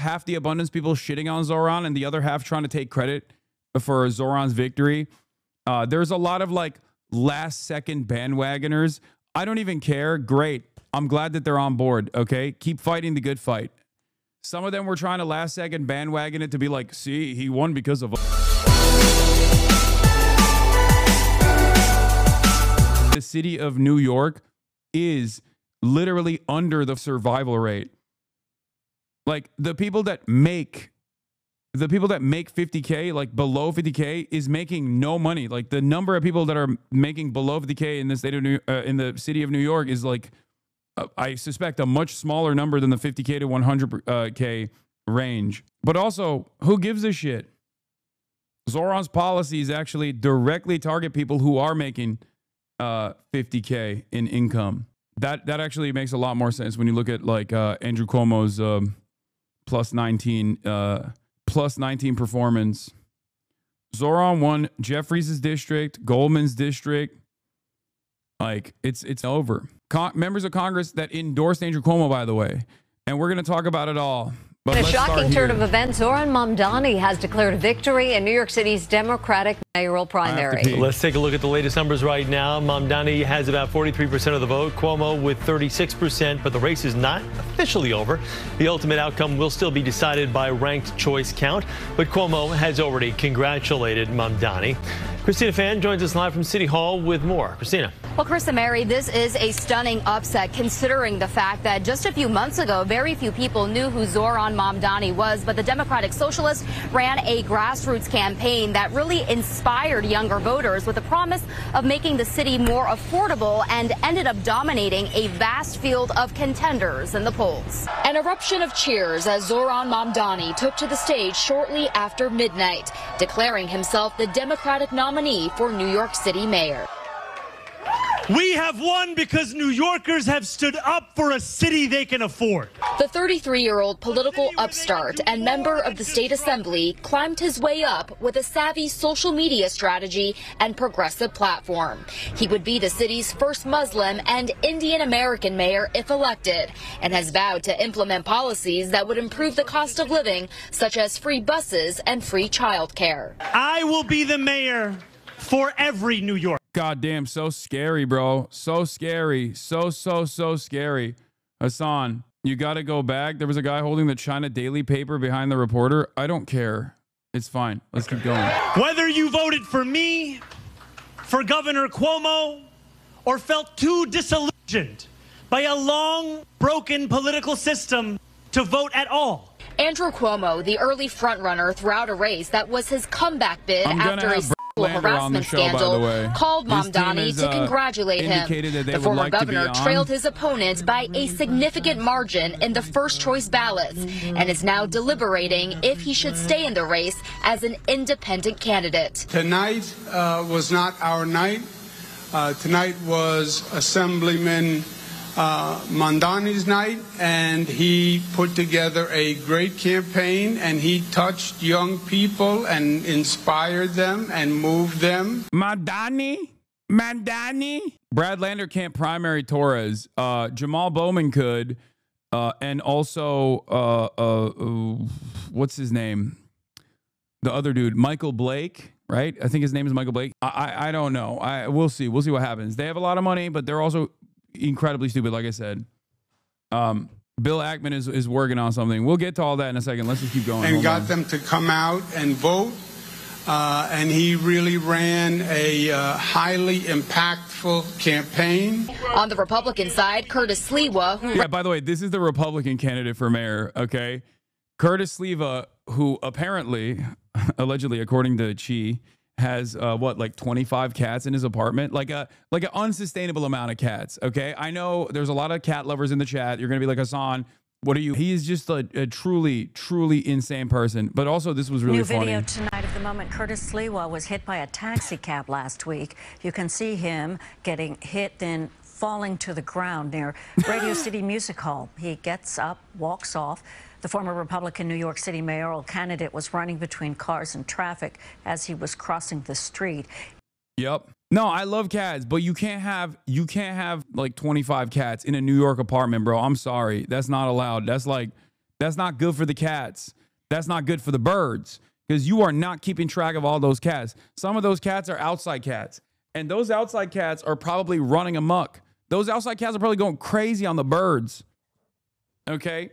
half the abundance people shitting on Zoran and the other half trying to take credit for Zoran's victory. There's a lot of like last second bandwagoners. I don't even care. Great. I'm glad that they're on board. Okay. Keep fighting the good fight. Some of them were trying to last second bandwagon it to be like, see, he won because of the city of New York is literally under the survival rate. Like the people that make 50K, like below 50K, is making no money. Like the number of people that are making below 50K in the state of in the city of New York is like, I suspect, a much smaller number than the 50K to 100K range. But also, who gives a shit? Zoran's policies actually directly target people who are making 50K in income. That actually makes a lot more sense when you look at like Andrew Cuomo's plus 19 performance. Zoran won Jeffries' district, Goldman's district. Like it's over. Members of Congress that endorsed Andrew Cuomo, by the way, and we're going to talk about it all. But in a shocking turn of events, Zoran Mamdani has declared victory in New York City's Democratic mayoral primary. Let's take a look at the latest numbers right now. Mamdani has about 43% of the vote, Cuomo with 36%, but the race is not officially over. The ultimate outcome will still be decided by ranked choice count, but Cuomo has already congratulated Mamdani. Christina Fan joins us live from City Hall with more. Christina. Well, Chris and Mary, this is a stunning upset considering the fact that just a few months ago, very few people knew who Zoran Mamdani was, but the Democratic Socialist ran a grassroots campaign that really inspired younger voters with the promise of making the city more affordable and ended up dominating a vast field of contenders in the polls. An eruption of cheers as Zoran Mamdani took to the stage shortly after midnight, declaring himself the Democratic nominee for New York City mayor. We have won because New Yorkers have stood up for a city they can afford. The 33-year-old political upstart and member of the state assembly climbed his way up with a savvy social media strategy and progressive platform. He would be the city's first Muslim and Indian American mayor if elected, and has vowed to implement policies that would improve the cost of living, such as free buses and free childcare. I will be the mayor for every New York. Goddamn, so scary, bro. So scary. So scary. Hasan, you got to go back. There was a guy holding the China Daily paper behind the reporter. I don't care. It's fine. Let's keep going. Whether you voted for me, for Governor Cuomo, or felt too disillusioned by a long, broken political system to vote at all. Andrew Cuomo, the early frontrunner throughout a race that was his comeback bid after a harassment scandal, called Mamdani to congratulate him. The former governor trailed his opponent by a significant margin in the first choice ballots and is now deliberating if he should stay in the race as an independent candidate. Tonight was not our night. Tonight was Assemblyman Mamdani's night, and he put together a great campaign, and he touched young people and inspired them and moved them. Mamdani? Brad Lander can't primary Torres. Jamal Bowman could, and also what's his name? The other dude, Michael Blake. Right? I think his name is Michael Blake. I don't know. We'll see. We'll see what happens. They have a lot of money, but they're also incredibly stupid, like I said. Bill Ackman is working on something. We'll get to all that in a second. Let's just keep going. And got them to come out and vote. And he really ran a highly impactful campaign. On the Republican side, Curtis Sliwa, who... Yeah, by the way, this is the Republican candidate for mayor, okay? Curtis Sliwa, who apparently, allegedly, according to Chi, has what, like 25 cats in his apartment, like an unsustainable amount of cats. Okay, I know there's a lot of cat lovers in the chat. You're gonna be like, Hasan, what are you? He is just a truly insane person. But also, this was really funny. New video tonight of the moment Curtis Sliwa was hit by a taxi cab last week. You can see him getting hit, then falling to the ground near Radio City Music Hall. He gets up, walks off. The former Republican New York City mayoral candidate was running between cars and traffic as he was crossing the street. Yep. No, I love cats, but you can't have like 25 cats in a New York apartment, bro. I'm sorry. That's not allowed. That's That's not good for the cats. That's not good for the birds because you are not keeping track of all those cats. Some of those cats are outside cats, and those outside cats are probably running amok. Those outside cats are probably going crazy on the birds. Okay?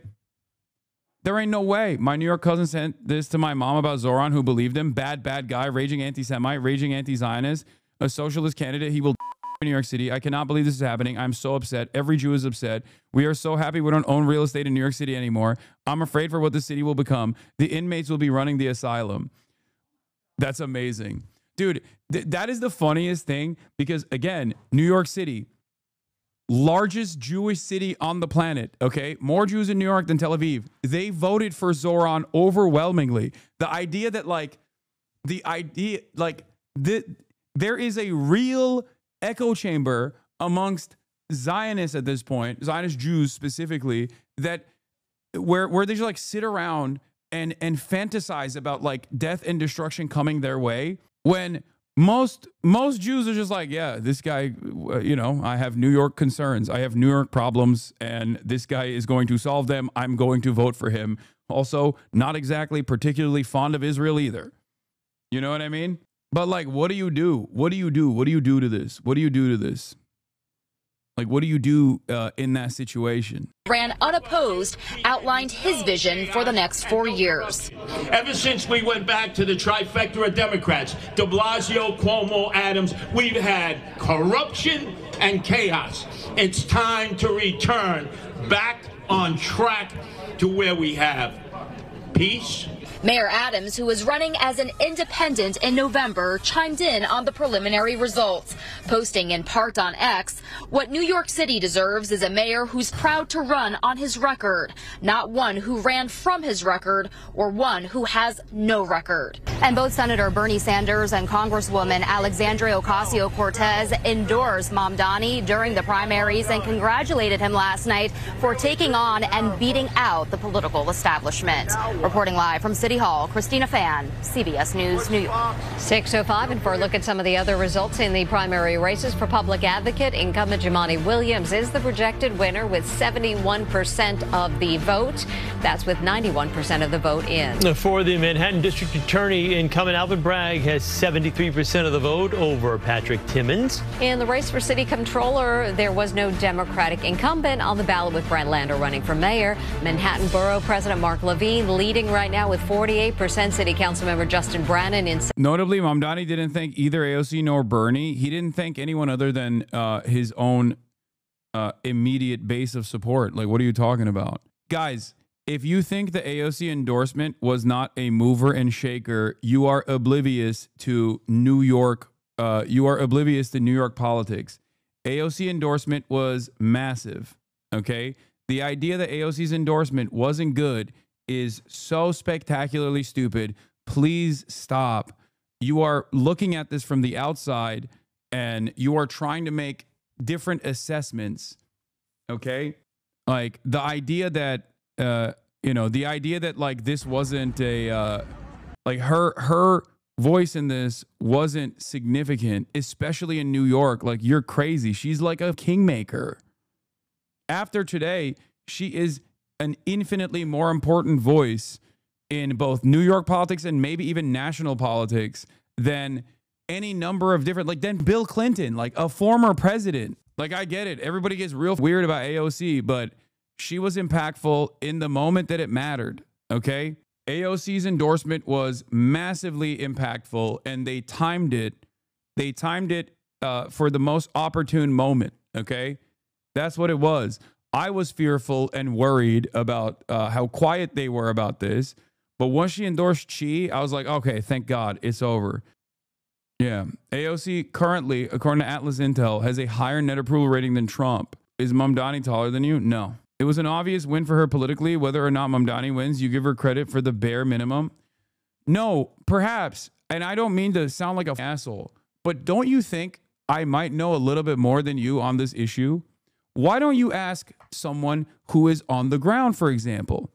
There ain't no way. My New York cousin sent this to my mom about Zoran, who believed him. Bad guy, raging anti-Semite, raging anti-Zionist, a socialist candidate. He will in New York City. I cannot believe this is happening. I'm so upset. Every Jew is upset. We are so happy we don't own real estate in New York City anymore. I'm afraid for what the city will become. The inmates will be running the asylum. That's amazing. Dude, that is the funniest thing because, again, New York City, largest Jewish city on the planet, okay? More Jews in New York than Tel Aviv. They voted for Zoran overwhelmingly. The idea that, there is a real echo chamber amongst Zionists at this point, Zionist Jews specifically, that where they just like sit around and fantasize about like death and destruction coming their way, when most Jews are just like, yeah, this guy, I have New York concerns, I have New York problems, and this guy is going to solve them. I'm going to vote for him. Also, not exactly particularly fond of Israel either. You know what I mean? But like, what do you do? What do you do? What do you do to this? What do you do to this? Like, what do you do in that situation? Ran unopposed, outlined his vision for the next 4 years. Ever since we went back to the trifecta of Democrats, de Blasio, Cuomo, Adams, we've had corruption and chaos. It's time to return back on track to where we have peace. Mayor Adams, who was running as an independent in November, chimed in on the preliminary results, posting in part on X, "What New York City deserves is a mayor who's proud to run on his record, not one who ran from his record or one who has no record." And both Senator Bernie Sanders and Congresswoman Alexandria Ocasio-Cortez endorsed Mamdani during the primaries and congratulated him last night for taking on and beating out the political establishment. Reporting live from City Hall, Christina Fan, CBS News, New York. 6:05, and for a look at some of the other results in the primary races for public advocate, incumbent Jumaane Williams is the projected winner with 71% of the vote. That's with 91% of the vote in. For the Manhattan District Attorney, incumbent Alvin Bragg has 73% of the vote over Patrick Timmons. In the race for city controller, there was no Democratic incumbent on the ballot, with Brent Lander running for mayor. Manhattan Borough President Mark Levine leading right now with 48%. City Council member Justin Brannan in. Notably, Mamdani didn't thank either AOC nor Bernie. He didn't thank anyone other than his own immediate base of support. Like, what are you talking about? Guys, if you think the AOC endorsement was not a mover and shaker, you are oblivious to New York. You are oblivious to New York politics. AOC endorsement was massive. Okay, the idea that AOC's endorsement wasn't good is so spectacularly stupid. Please stop. You are looking at this from the outside and you are trying to make different assessments. Okay, like the idea that the idea that like this wasn't a like her voice in this wasn't significant, especially in New York. Like, you're crazy. She's like a kingmaker. After today, she is an infinitely more important voice in both New York politics and maybe even national politics than any number of different, like, than Bill Clinton, like a former president. Like, I get it. Everybody gets real weird about AOC, but she was impactful in the moment that it mattered. Okay. AOC's endorsement was massively impactful, and they timed it. They timed it for the most opportune moment. Okay. That's what it was. I was fearful and worried about how quiet they were about this. But once she endorsed Chi, I was like, okay, thank God, it's over. Yeah. AOC currently, according to Atlas Intel, has a higher net approval rating than Trump. Is Mamdani taller than you? No. It was an obvious win for her politically. Whether or not Mamdani wins, you give her credit for the bare minimum. No, perhaps. And I don't mean to sound like an asshole, but don't you think I might know a little bit more than you on this issue? Why don't you ask someone who is on the ground, for example?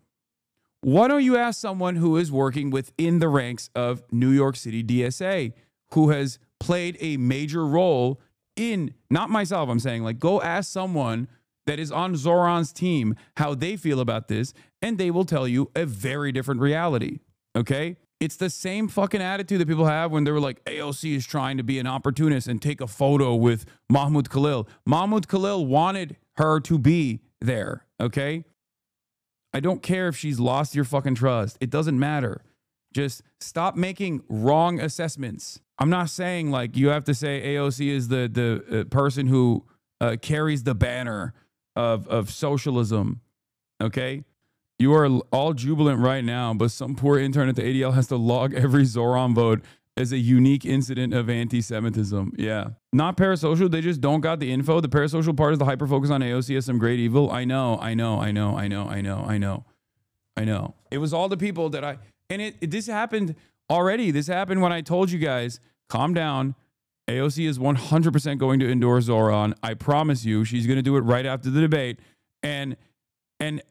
Why don't you ask someone who is working within the ranks of New York City DSA, who has played a major role in, not myself, I'm saying, like, go ask someone that is on Zoran's team how they feel about this, and they will tell you a very different reality. Okay? It's the same fucking attitude that people have when they were like, AOC is trying to be an opportunist and take a photo with Mahmoud Khalil. Mahmoud Khalil wanted her to be there, okay? I don't care if she's lost your fucking trust. It doesn't matter. Just stop making wrong assessments. I'm not saying like you have to say AOC is the person who carries the banner of socialism, okay? You are all jubilant right now, but some poor intern at the ADL has to log every Zoran vote as a unique incident of anti-Semitism. Yeah. Not parasocial. They just don't got the info. The parasocial part is the hyper-focus on AOC as some great evil. I know. It was all the people that this happened already. This happened when I told you guys, calm down. AOC is 100% going to endorse Zoran. I promise you, she's going to do it right after the debate. And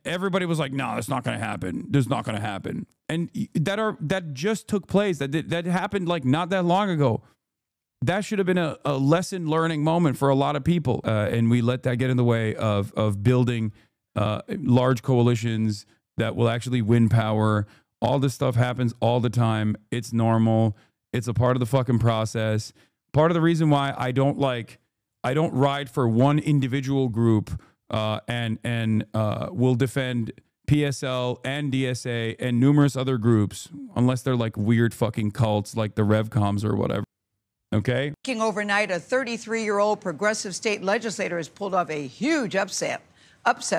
everybody was like, no, that's not going to happen. That's not going to happen. And that just took place. That happened like not that long ago. That should have been a lesson learning moment for a lot of people. And we let that get in the way of building large coalitions that will actually win power. All this stuff happens all the time. It's normal. It's a part of the fucking process. Part of the reason why I don't ride for one individual group and will defend PSL and DSA and numerous other groups, unless they're like weird fucking cults like the RevComs or whatever. Okay? Overnight, a 33-year-old progressive state legislator has pulled off a huge upset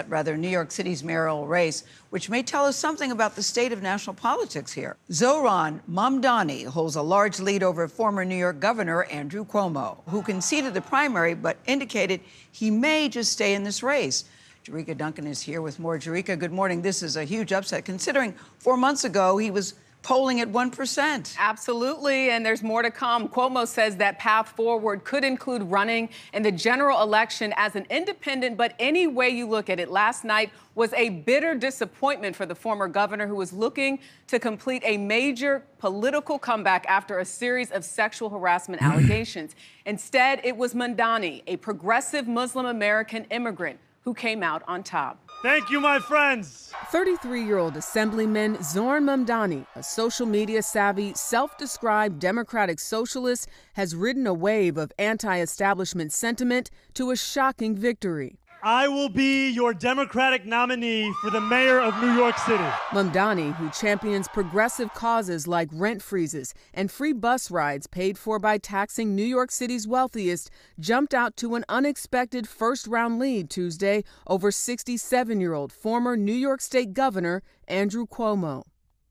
New York City's mayoral race, which may tell us something about the state of national politics here. Zoran Mamdani holds a large lead over former New York Governor Andrew Cuomo, who conceded the primary but indicated he may just stay in this race. Jerika Duncan is here with more. Jerika, good morning. This is a huge upset, considering 4 months ago he was polling at 1%. Absolutely, and there's more to come. Cuomo says that path forward could include running in the general election as an independent, but any way you look at it, last night was a bitter disappointment for the former governor who was looking to complete a major political comeback after a series of sexual harassment allegations. Instead, it was Mamdani, a progressive Muslim American immigrant, who came out on top. Thank you, my friends. 33-year-old Assemblyman Zoran Mamdani, a social media savvy, self-described democratic socialist, has ridden a wave of anti-establishment sentiment to a shocking victory. I will be your Democratic nominee for the mayor of New York City. Mamdani, who champions progressive causes like rent freezes and free bus rides paid for by taxing New York City's wealthiest, jumped out to an unexpected first-round lead Tuesday over 67-year-old former New York State Governor Andrew Cuomo.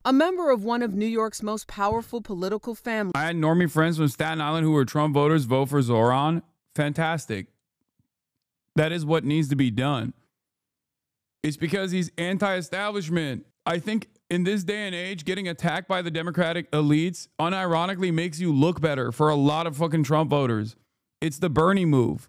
A member of one of New York's most powerful political families. I had normie friends from Staten Island who were Trump voters vote for Zoran. Fantastic. That is what needs to be done. It's because he's anti-establishment. I think in this day and age, getting attacked by the Democratic elites unironically makes you look better for a lot of fucking Trump voters. It's the Bernie move.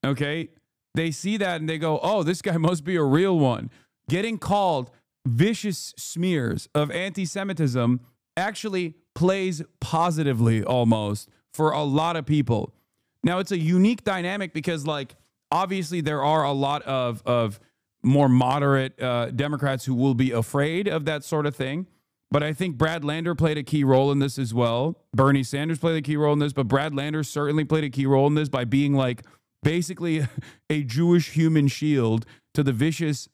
Okay? They see that and they go, oh, this guy must be a real one. Getting called vicious smears of anti-Semitism actually plays positively almost for a lot of people. Now, it's a unique dynamic because, like, obviously, there are a lot of more moderate Democrats who will be afraid of that sort of thing. But I think Brad Lander played a key role in this as well. Bernie Sanders played a key role in this, but Brad Lander certainly played a key role in this by being like basically a Jewish human shield to the vicious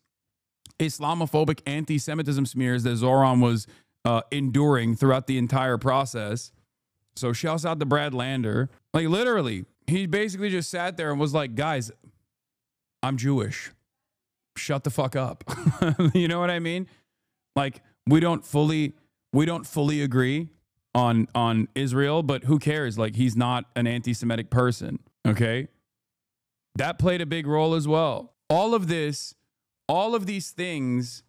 Islamophobic anti-Semitism smears that Zoran was enduring throughout the entire process. So shouts out to Brad Lander. Like literally, he basically just sat there and was like, guys, I'm Jewish. Shut the fuck up. You know what I mean? Like, we don't fully agree on Israel, but who cares? Like, he's not an anti-Semitic person. Okay. That played a big role as well. All of these things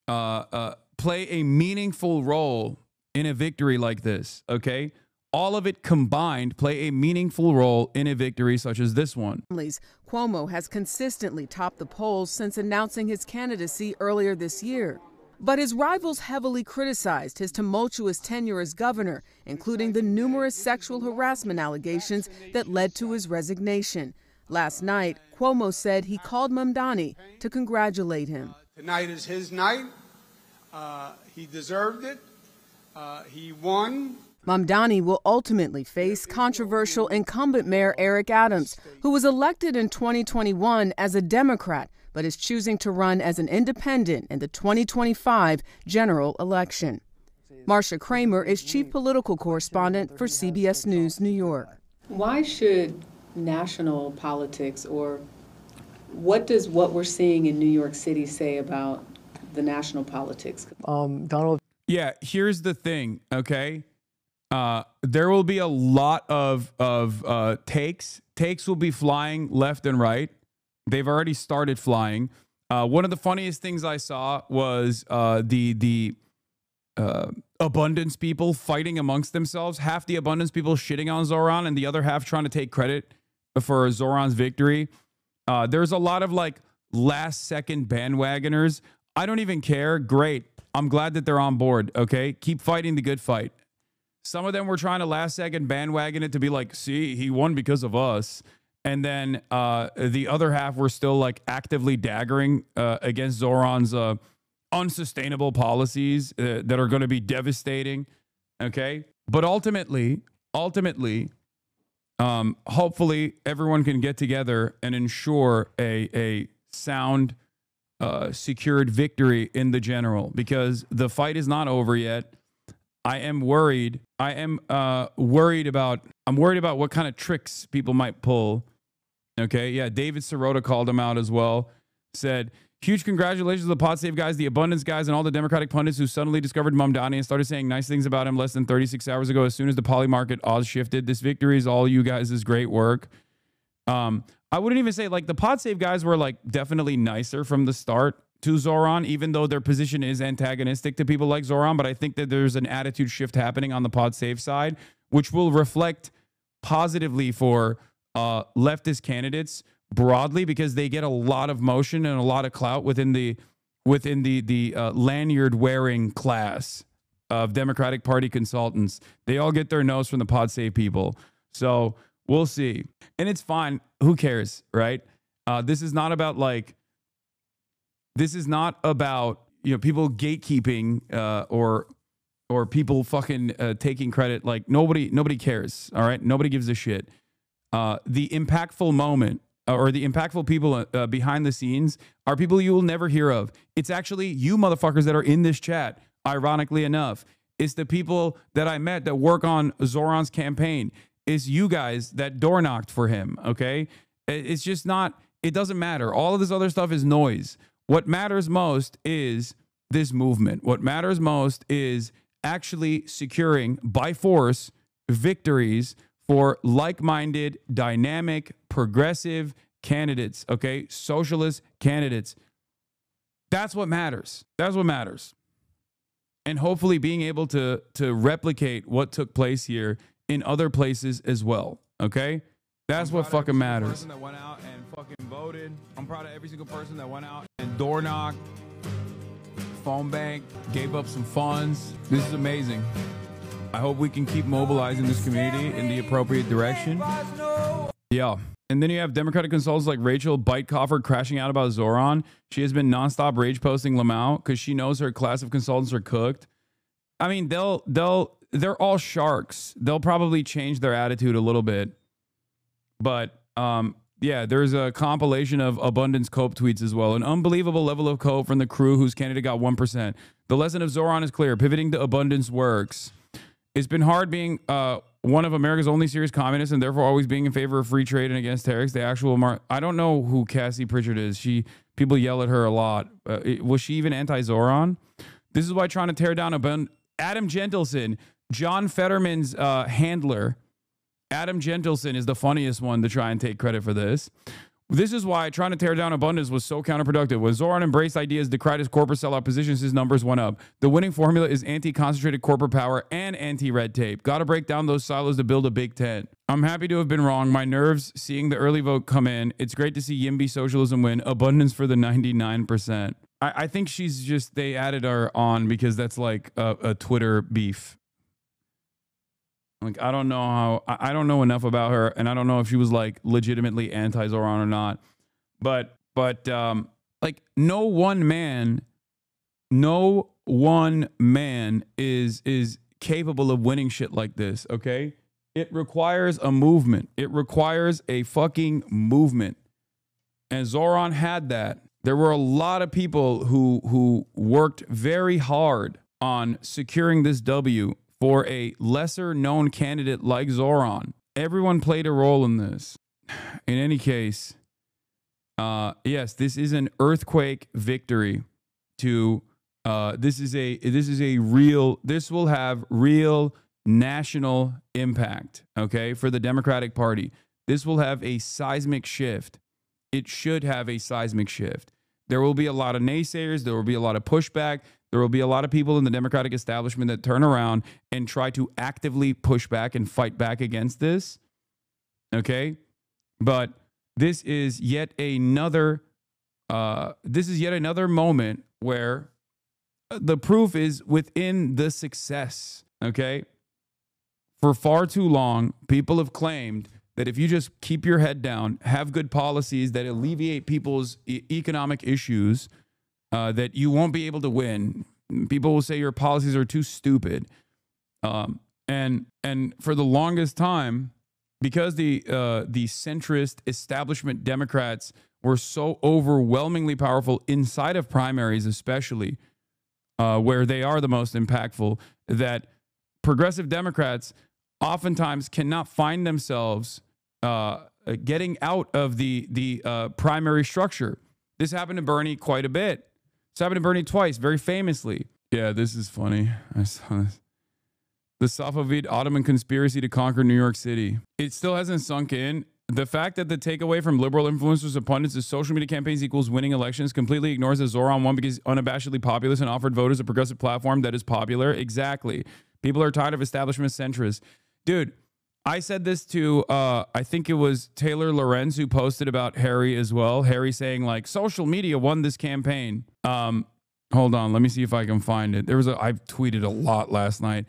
play a meaningful role in a victory like this. Okay. All of it combined play a meaningful role in a victory such as this one. Cuomo has consistently topped the polls since announcing his candidacy earlier this year. But his rivals heavily criticized his tumultuous tenure as governor, including the numerous sexual harassment allegations that led to his resignation. Last night, Cuomo said he called Mamdani to congratulate him. Tonight is his night. He deserved it. He won. Mamdani will ultimately face controversial incumbent Mayor Eric Adams, who was elected in 2021 as a Democrat, but is choosing to run as an independent in the 2025 general election. Marcia Kramer is chief political correspondent for CBS News New York. Why should national politics, or what does what we're seeing in New York City say about the national politics? Donald. Yeah, here's the thing, okay? There will be a lot of takes. Takes will be flying left and right. They've already started flying. One of the funniest things I saw was the abundance people fighting amongst themselves. Half the abundance people shitting on Zoran and the other half trying to take credit for Zoran's victory. There's a lot of like last second bandwagoners. I don't even care. Great. I'm glad that they're on board. Okay. Keep fighting the good fight. Some of them were trying to last second bandwagon it to be like, see, he won because of us. And then the other half were still like actively daggering against Zoran's unsustainable policies that are going to be devastating. Okay. But ultimately, hopefully everyone can get together and ensure a sound, secured victory in the general, because the fight is not over yet. I am worried. I'm worried about what kind of tricks people might pull. Okay. Yeah. David Sirota called him out as well. Said, huge congratulations to the Pod Save guys, the Abundance guys, and all the Democratic pundits who suddenly discovered Mamdani and started saying nice things about him less than 36 hours ago. As soon as the poly market odds shifted, this victory is all you guys' great work. I wouldn't even say like the Pod Save guys were like definitely nicer from the start to Zoran, even though their position is antagonistic to people like Zoran. But I think that there's an attitude shift happening on the Pod Save side, which will reflect positively for leftist candidates broadly, because they get a lot of motion and a lot of clout within the lanyard wearing class of Democratic Party consultants. They all get their nose from the Pod Save people. So we'll see. And it's fine. Who cares, right? This is not about people gatekeeping or people fucking taking credit. Like nobody cares. All right. Nobody gives a shit. The impactful moment or the impactful people behind the scenes are people you will never hear of. It's actually you motherfuckers that are in this chat. Ironically enough, it's the people that I met that work on Zoran's campaign. It's you guys that door knocked for him. Okay. It's just not, it doesn't matter. All of this other stuff is noise. What matters most is this movement. What matters most is actually securing by force victories for like-minded, dynamic, progressive candidates, okay? Socialist candidates. That's what matters. That's what matters. And hopefully being able to replicate what took place here in other places as well, okay? That's what fucking matters. That went out and fucking voted. I'm proud of every single person that went out and door knocked, phone bank, gave up some funds. This is amazing. I hope we can keep mobilizing this community in the appropriate direction. Yeah. And then you have Democratic consultants like Rachel Beitkoffer crashing out about Zoran. She has been nonstop rage posting Lamau because she knows her class of consultants are cooked. I mean, they're all sharks. They'll probably change their attitude a little bit. But yeah, there's a compilation of abundance cope tweets as well. An unbelievable level of cope from the crew whose candidate got 1%. The lesson of Zoran is clear. Pivoting to abundance works. It's been hard being one of America's only serious communists and therefore always being in favor of free trade and against tariffs. The actual I don't know who Cassie Pritchard is. People yell at her a lot. Was she even anti-Zoran? This is why trying to tear down Adam Gentleson, John Fetterman's handler. Adam Gentleson is the funniest one to try and take credit for this. This is why trying to tear down abundance was so counterproductive. When Zoran embraced ideas, decried his corporate sellout positions, his numbers went up. The winning formula is anti-concentrated corporate power and anti-red tape. Got to break down those silos to build a big tent. I'm happy to have been wrong. My nerves seeing the early vote come in. It's great to see YIMBY socialism win. Abundance for the 99%. I think she's just, they added her on because that's like a Twitter beef. Like, I don't know enough about her, and I don't know if she was like legitimately anti-Zoran or not. But Like no one man is capable of winning shit like this, okay? It requires a movement. It requires a fucking movement. And Zoran had that. There were a lot of people who worked very hard on securing this W for a lesser known candidate like Zoran. Everyone played a role in this. In any case, yes, this is an earthquake victory to this will have real national impact, okay, for the Democratic Party. This will have a seismic shift. It should have a seismic shift. There will be a lot of naysayers. There will be a lot of pushback. There will be a lot of people in the Democratic establishment that turn around and try to actively push back and fight back against this. Okay? But this is yet another moment where the proof is within the success. Okay? For far too long, people have claimed that if you just keep your head down, have good policies that alleviate people's economic issues, that you won't be able to win. People will say your policies are too stupid. And for the longest time, because the centrist establishment Democrats were so overwhelmingly powerful inside of primaries, especially where they are the most impactful, that progressive Democrats oftentimes cannot find themselves getting out of the primary structure. This happened to Bernie quite a bit. This happened to Bernie twice, very famously. Yeah, this is funny. I saw this. The Safavid Ottoman conspiracy to conquer New York City. It still hasn't sunk in. The fact that the takeaway from liberal influencers and pundits is social media campaigns equals winning elections completely ignores that Zoran won because he's unabashedly populist and offered voters a progressive platform that is popular. Exactly. People are tired of establishment centrists. Dude, I said this to, I think it was Taylor Lorenz who posted about Harry as well. Harry saying like, social media won this campaign. Hold on, let me see if I can find it. I've tweeted a lot last night.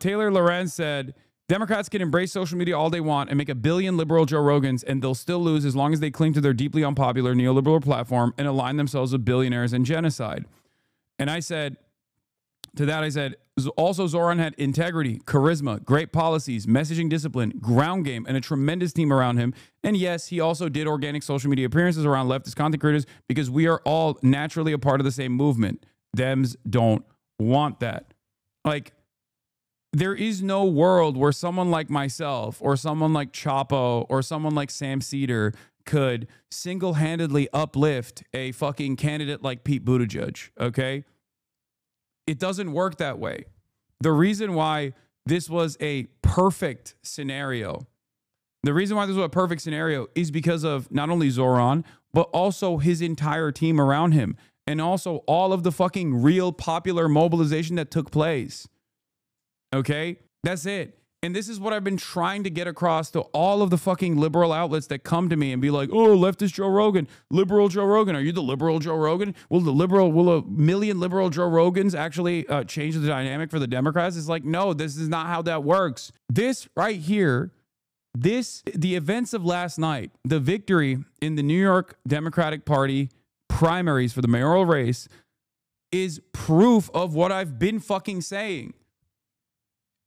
Taylor Lorenz said, Democrats can embrace social media all they want and make 1 billion liberal Joe Rogans, and they'll still lose as long as they cling to their deeply unpopular neoliberal platform and align themselves with billionaires and genocide. And I said, to that I said, also Zoran had integrity, charisma, great policies, messaging discipline, ground game, and a tremendous team around him. And yes, he also did organic social media appearances around leftist content creators because we are all naturally a part of the same movement. Dems don't want that. Like, there is no world where someone like myself or someone like Chapo or someone like Sam Cedar could single-handedly uplift a fucking candidate like Pete Buttigieg, okay? It doesn't work that way. The reason why this was a perfect scenario, is because of not only Zoran, but also his entire team around him, and also all of the fucking real popular mobilization that took place. Okay? That's it. And this is what I've been trying to get across to all of the fucking liberal outlets that come to me and be like, oh, leftist Joe Rogan, liberal Joe Rogan. Are you the liberal Joe Rogan? Will a million liberal Joe Rogans actually change the dynamic for the Democrats? It's like, no, this is not how that works. This right here, the events of last night, the victory in the New York Democratic Party primaries for the mayoral race is proof of what I've been fucking saying.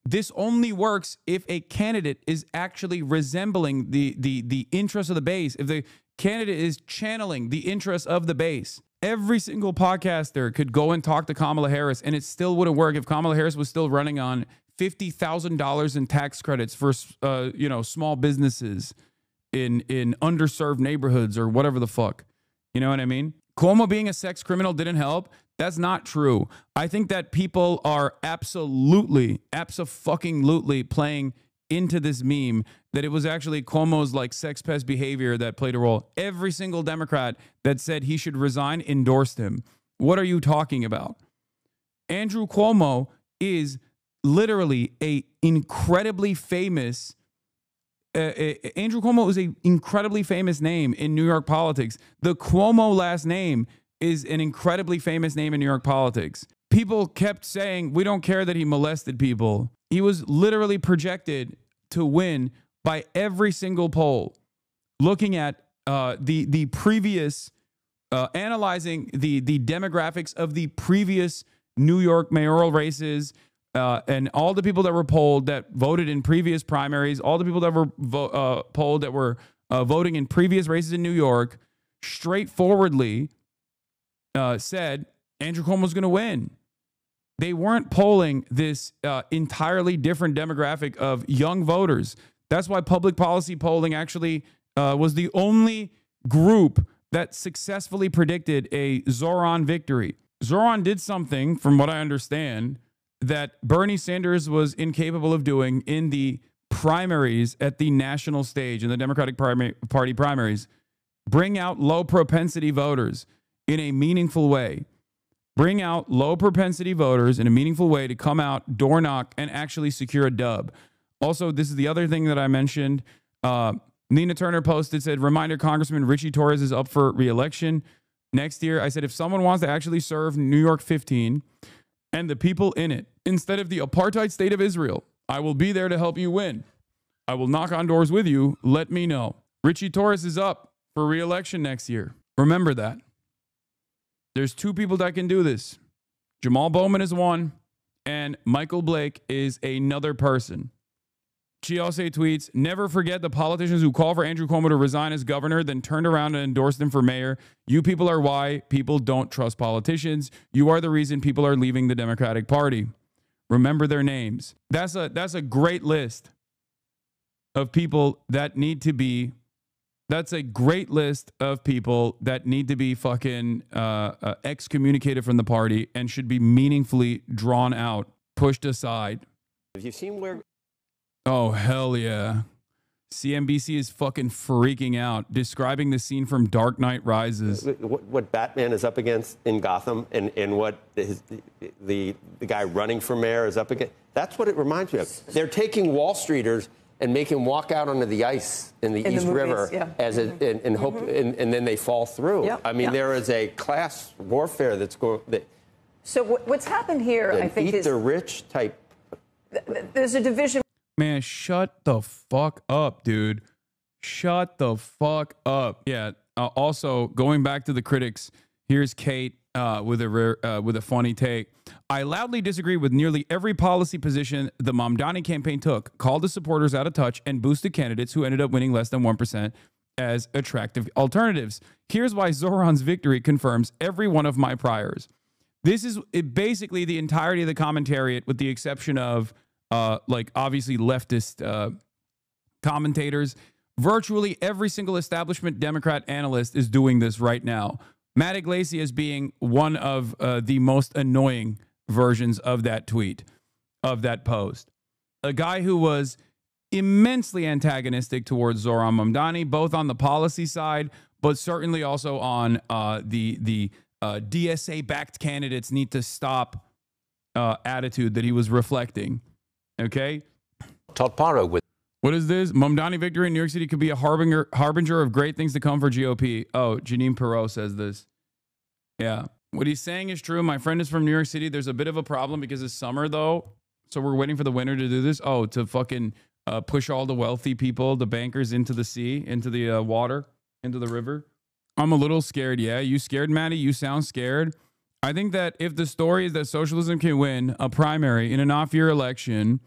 This only works if a candidate is actually resembling the interests of the base. If the candidate is channeling the interests of the base. Every single podcaster could go and talk to Kamala Harris, and it still wouldn't work if Kamala Harris was still running on $50,000 in tax credits for small businesses in underserved neighborhoods or whatever the fuck. You know what I mean? Cuomo being a sex criminal didn't help. That's not true. I think that people are absolutely playing into this meme that it was actually Cuomo's like sex pest behavior that played a role. Every single Democrat that said he should resign endorsed him. What are you talking about? Andrew Cuomo is literally a incredibly famous Andrew Cuomo is an incredibly famous name in New York politics. The Cuomo last name is an incredibly famous name in New York politics. People kept saying, we don't care that he molested people. He was literally projected to win by every single poll. Looking at the previous analyzing the demographics of the previous New York mayoral races, and all the people that were polled that voted in previous primaries, all the people that were polled that were voting in previous races in New York, straightforwardly said Andrew Cuomo was going to win. They weren't polling this entirely different demographic of young voters. That's why public policy polling actually was the only group that successfully predicted a Zoran victory. Zoran did something, from what I understand, that Bernie Sanders was incapable of doing in the primaries at the national stage, in the Democratic Party primaries. Bring out low propensity voters in a meaningful way. Bring out low propensity voters in a meaningful way to come out, door knock, and actually secure a dub. Also, this is the other thing that I mentioned. Nina Turner posted, said, reminder, Congressman Richie Torres is up for re-election next year. I said, if someone wants to actually serve New York 15 and the people in it, instead of the apartheid state of Israel, I will be there to help you win. I will knock on doors with you. Let me know. Richie Torres is up for re-election next year. Remember that. There's two people that can do this. Jamal Bowman is one, and Michael Blake is another person. Chiose tweets, never forget the politicians who call for Andrew Cuomo to resign as governor, then turned around and endorsed him for mayor. You people are why people don't trust politicians. You are the reason people are leaving the Democratic Party. Remember their names. That's a great list of people that need to be. That's a great list of people that need to be fucking excommunicated from the party and should be meaningfully drawn out, pushed aside. Have you seen where? Oh, hell yeah. CNBC is fucking freaking out, describing the scene from Dark Knight Rises. What Batman is up against in Gotham and what the guy running for mayor is up against. That's what it reminds me of. They're taking Wall Streeters and make him walk out onto the ice in the East River as and then they fall through. I mean, there is a class warfare that's going. So what's happened here, I think, is the rich type. There's a division. Man, shut the fuck up, dude. Shut the fuck up. Yeah. Also, going back to the critics, here's Kate with a funny take. I loudly disagree with nearly every policy position the Mamdani campaign took, called the supporters out of touch, and boosted candidates who ended up winning less than 1% as attractive alternatives. Here's why Zoran's victory confirms every one of my priors. This is basically the entirety of the commentariat, with the exception of like obviously leftist commentators. Virtually every single establishment Democrat analyst is doing this right now. Matt Iglesias being one of the most annoying versions of that tweet, of that post. A guy who was immensely antagonistic towards Zoran Mamdani, both on the policy side, but certainly also on the DSA-backed candidates need to stop attitude that he was reflecting. Okay? Todd Parra with. What is this? Mamdani victory in New York City could be a harbinger of great things to come for GOP. Oh, Janine Perot says this. Yeah. What he's saying is true. My friend is from New York City. There's a bit of a problem because it's summer, though. So we're waiting for the winter to do this. Oh, to fucking push all the wealthy people, the bankers, into the sea, into the water, into the river. I'm a little scared. Yeah. You scared, Maddie? You sound scared. I think that if the story is that socialism can win a primary in an off-year election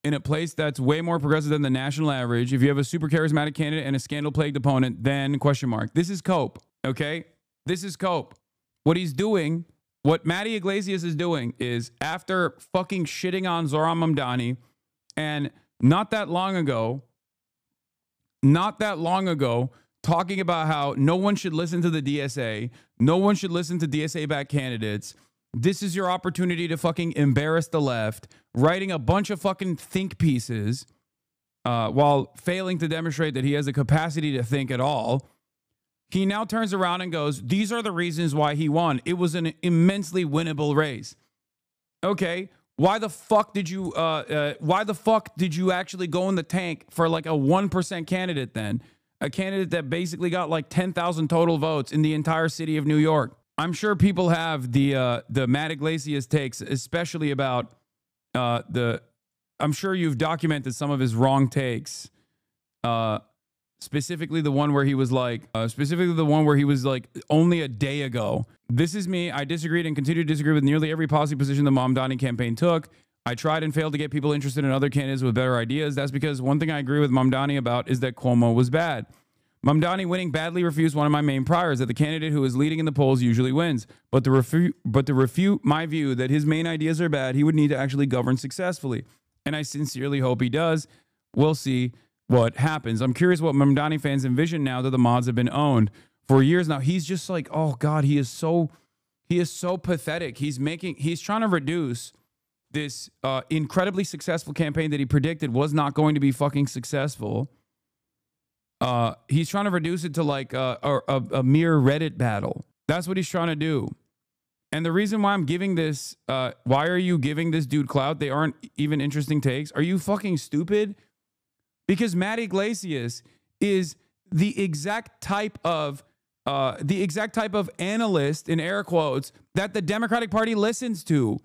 in a place that's way more progressive than the national average, if you have a super charismatic candidate and a scandal-plagued opponent, then question mark. This is cope, okay? This is cope. What he's doing, what Matty Iglesias is doing, is after fucking shitting on Zoran Mamdani, and not that long ago, talking about how no one should listen to the DSA, no one should listen to DSA-backed candidates. This is your opportunity to fucking embarrass the left, writing a bunch of fucking think pieces while failing to demonstrate that he has the capacity to think at all. He now turns around and goes, these are the reasons why he won. It was an immensely winnable race. Okay, why the fuck did you actually go in the tank for like a 1% candidate then? A candidate that basically got like 10,000 total votes in the entire city of New York. I'm sure people have the Matt Iglesias takes, especially about I'm sure you've documented some of his wrong takes. specifically the one where he was like, only a day ago. This is me. I disagreed and continue to disagree with nearly every policy position the Mamdani campaign took. I tried and failed to get people interested in other candidates with better ideas. That's because one thing I agree with Mamdani about is that Cuomo was bad. Mamdani winning badly refutes one of my main priors, that the candidate who is leading in the polls usually wins. But to refute my view that his main ideas are bad, he would need to actually govern successfully. And I sincerely hope he does. We'll see what happens. I'm curious what Mamdani fans envision now that the mods have been owned for years now. He's just like, oh God, he is so pathetic. He's trying to reduce this incredibly successful campaign that he predicted was not going to be fucking successful. He's trying to reduce it to like a mere Reddit battle. That's what he's trying to do. And the reason why I'm giving this, why are you giving this dude clout? They aren't even interesting takes. Are you fucking stupid? Because Matt Iglesias is the exact type of analyst, in air quotes, that the Democratic Party listens to.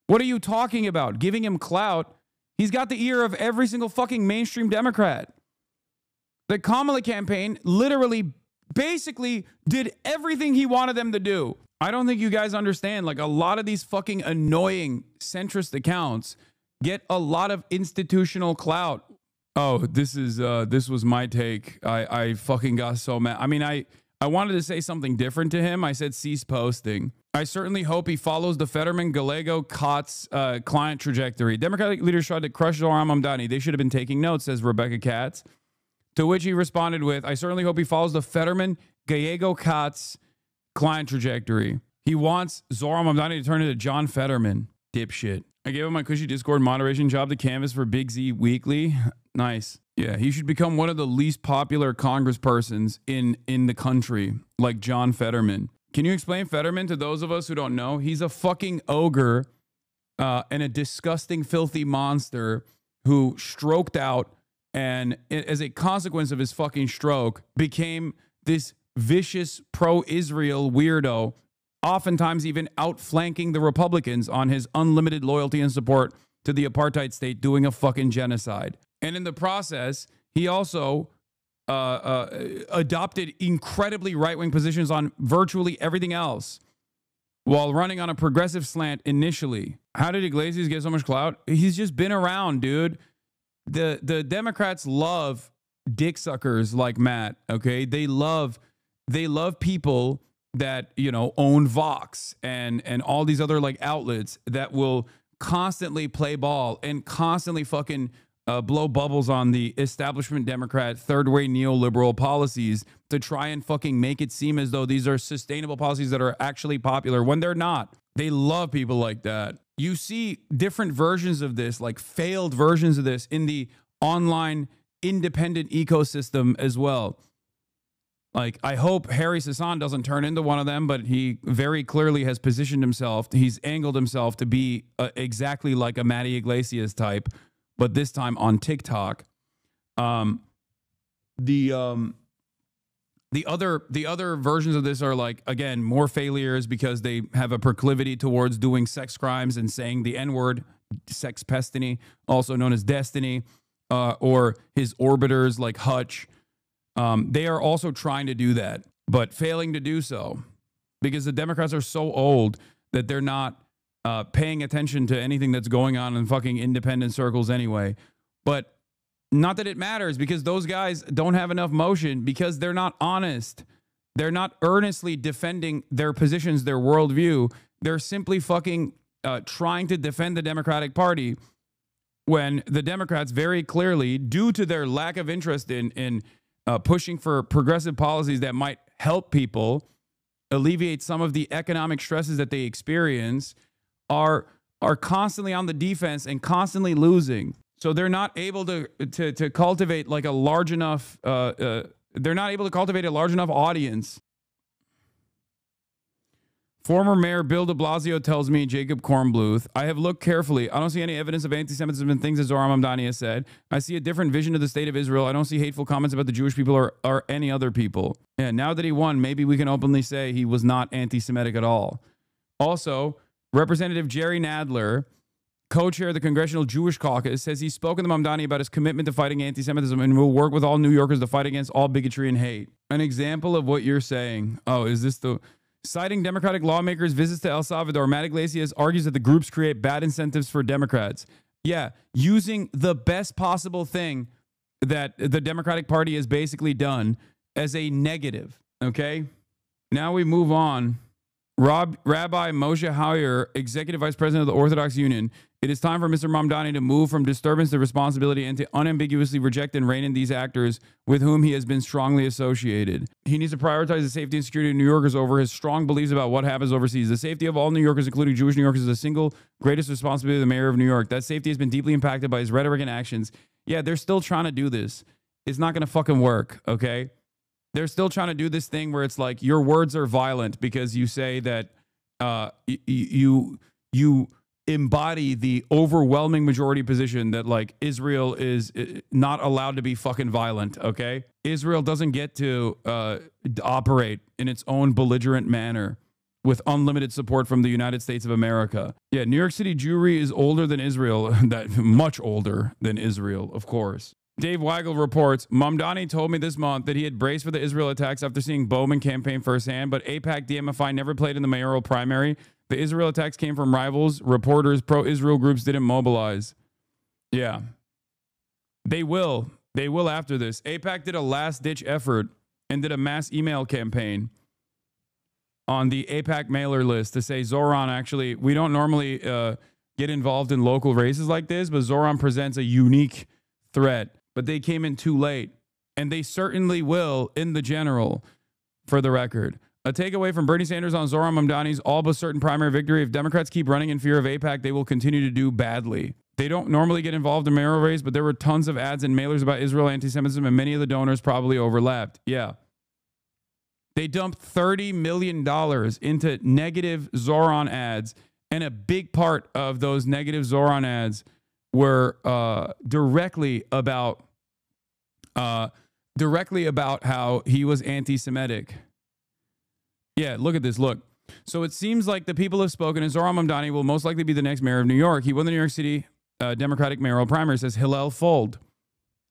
What are you talking about? Giving him clout? He's got the ear of every single fucking mainstream Democrat. The Kamala campaign literally, basically did everything he wanted them to do. I don't think you guys understand. Like, a lot of these fucking annoying centrist accounts get a lot of institutional clout. Oh, this was my take. I fucking got so mad. I mean, I wanted to say something different to him. I said cease posting. I certainly hope he follows the Fetterman, Gallego, Kotz client trajectory. Democratic leaders tried to crush Zoran Mamdani. They should have been taking notes, says Rebecca Katz. To which he responded with, I certainly hope he follows the Fetterman, Gallego, Kotz client trajectory. He wants Zoran Mamdani to turn into John Fetterman. Dipshit. I gave him my cushy Discord moderation job to canvas for Big Z Weekly. Nice. Yeah, he should become one of the least popular congresspersons in the country, like John Fetterman. Can you explain Fetterman to those of us who don't know? He's a fucking ogre and a disgusting, filthy monster who stroked out and, as a consequence of his fucking stroke, became this vicious pro-Israel weirdo, oftentimes even outflanking the Republicans on his unlimited loyalty and support to the apartheid state doing a fucking genocide. And in the process, he also adopted incredibly right-wing positions on virtually everything else while running on a progressive slant initially. How did Iglesias get so much clout? He's just been around, dude. The Democrats love dick suckers like Matt, okay? They love people that, you know, own Vox and all these other like outlets that will constantly play ball and constantly fucking blow bubbles on the establishment Democrat third-way neoliberal policies to try and fucking make it seem as though these are sustainable policies that are actually popular when they're not. They love people like that. You see different versions of this, like failed versions of this in the online independent ecosystem as well. Like, I hope Hasan doesn't turn into one of them, but he very clearly has positioned himself. He's angled himself to be exactly like a Matty Iglesias type, but this time on TikTok. The other versions of this are like, again, more failures because they have a proclivity towards doing sex crimes and saying the N-word, sex pestiny, also known as destiny, or his orbiters like Hutch. They are also trying to do that, but failing to do so because the Democrats are so old that they're not paying attention to anything that's going on in fucking independent circles anyway. But not that it matters, because those guys don't have enough motion because they're not honest. They're not earnestly defending their positions, their worldview. They're simply fucking trying to defend the Democratic Party when the Democrats very clearly, due to their lack of interest in pushing for progressive policies that might help people alleviate some of the economic stresses that they experience, are constantly on the defense and constantly losing. So they're not able to cultivate like a large enough, they're not able to cultivate a large enough audience. Former Mayor Bill de Blasio tells me, Jacob Kornbluth, I have looked carefully. I don't see any evidence of anti-Semitism and things that Zoran Mamdani has said. I see a different vision of the state of Israel. I don't see hateful comments about the Jewish people or any other people. Yeah, now that he won, maybe we can openly say he was not anti-Semitic at all. Also, Representative Jerry Nadler co-chair of the Congressional Jewish Caucus, says he's spoken to Mamdani about his commitment to fighting anti-Semitism and will work with all New Yorkers to fight against all bigotry and hate. An example of what you're saying. Oh, is this the... Citing Democratic lawmakers' visits to El Salvador, Matt Iglesias argues that the groups create bad incentives for Democrats. Yeah, using the best possible thing that the Democratic Party has basically done as a negative, okay? Now we move on. Rabbi Moshe Hauer, Executive Vice President of the Orthodox Union. It is time for Mr. Mamdani to move from disturbance to responsibility and to unambiguously reject and rein in these actors with whom he has been strongly associated. He needs to prioritize the safety and security of New Yorkers over his strong beliefs about what happens overseas. The safety of all New Yorkers, including Jewish New Yorkers, is the single greatest responsibility of the mayor of New York. That safety has been deeply impacted by his rhetoric and actions. Yeah, they're still trying to do this. It's not going to fucking work, okay? They're still trying to do this thing where it's like your words are violent because you say that you embody the overwhelming majority position that like Israel is not allowed to be fucking violent, okay? Israel doesn't get to operate in its own belligerent manner with unlimited support from the United States of America. Yeah, New York City Jewry is older than Israel, that much older than Israel, of course. Dave Weigel reports, Mamdani told me this month that he had braced for the Israel attacks after seeing Bowman campaign firsthand, but AIPAC DMFI never played in the mayoral primary. The Israel attacks came from rivals. Reporters, pro-Israel groups didn't mobilize. Yeah. They will. They will after this. AIPAC did a last-ditch effort and did a mass email campaign on the AIPAC mailer list to say, Zoran, actually, we don't normally get involved in local races like this, but Zoran presents a unique threat. But they came in too late, and they certainly will in the general, for the record. A takeaway from Bernie Sanders on Zoran Mamdani's all but certain primary victory: if Democrats keep running in fear of AIPAC, they will continue to do badly. They don't normally get involved in mayoral race, but there were tons of ads and mailers about Israel anti-Semitism, and many of the donors probably overlapped. Yeah. They dumped $30 million into negative Zoran ads, and a big part of those negative Zoran ads were directly about how he was anti-Semitic. Yeah, look at this. Look. So it seems like the people have spoken, and Zoran Mamdani will most likely be the next mayor of New York. He won the New York City Democratic mayoral primary, says Hillel Fold.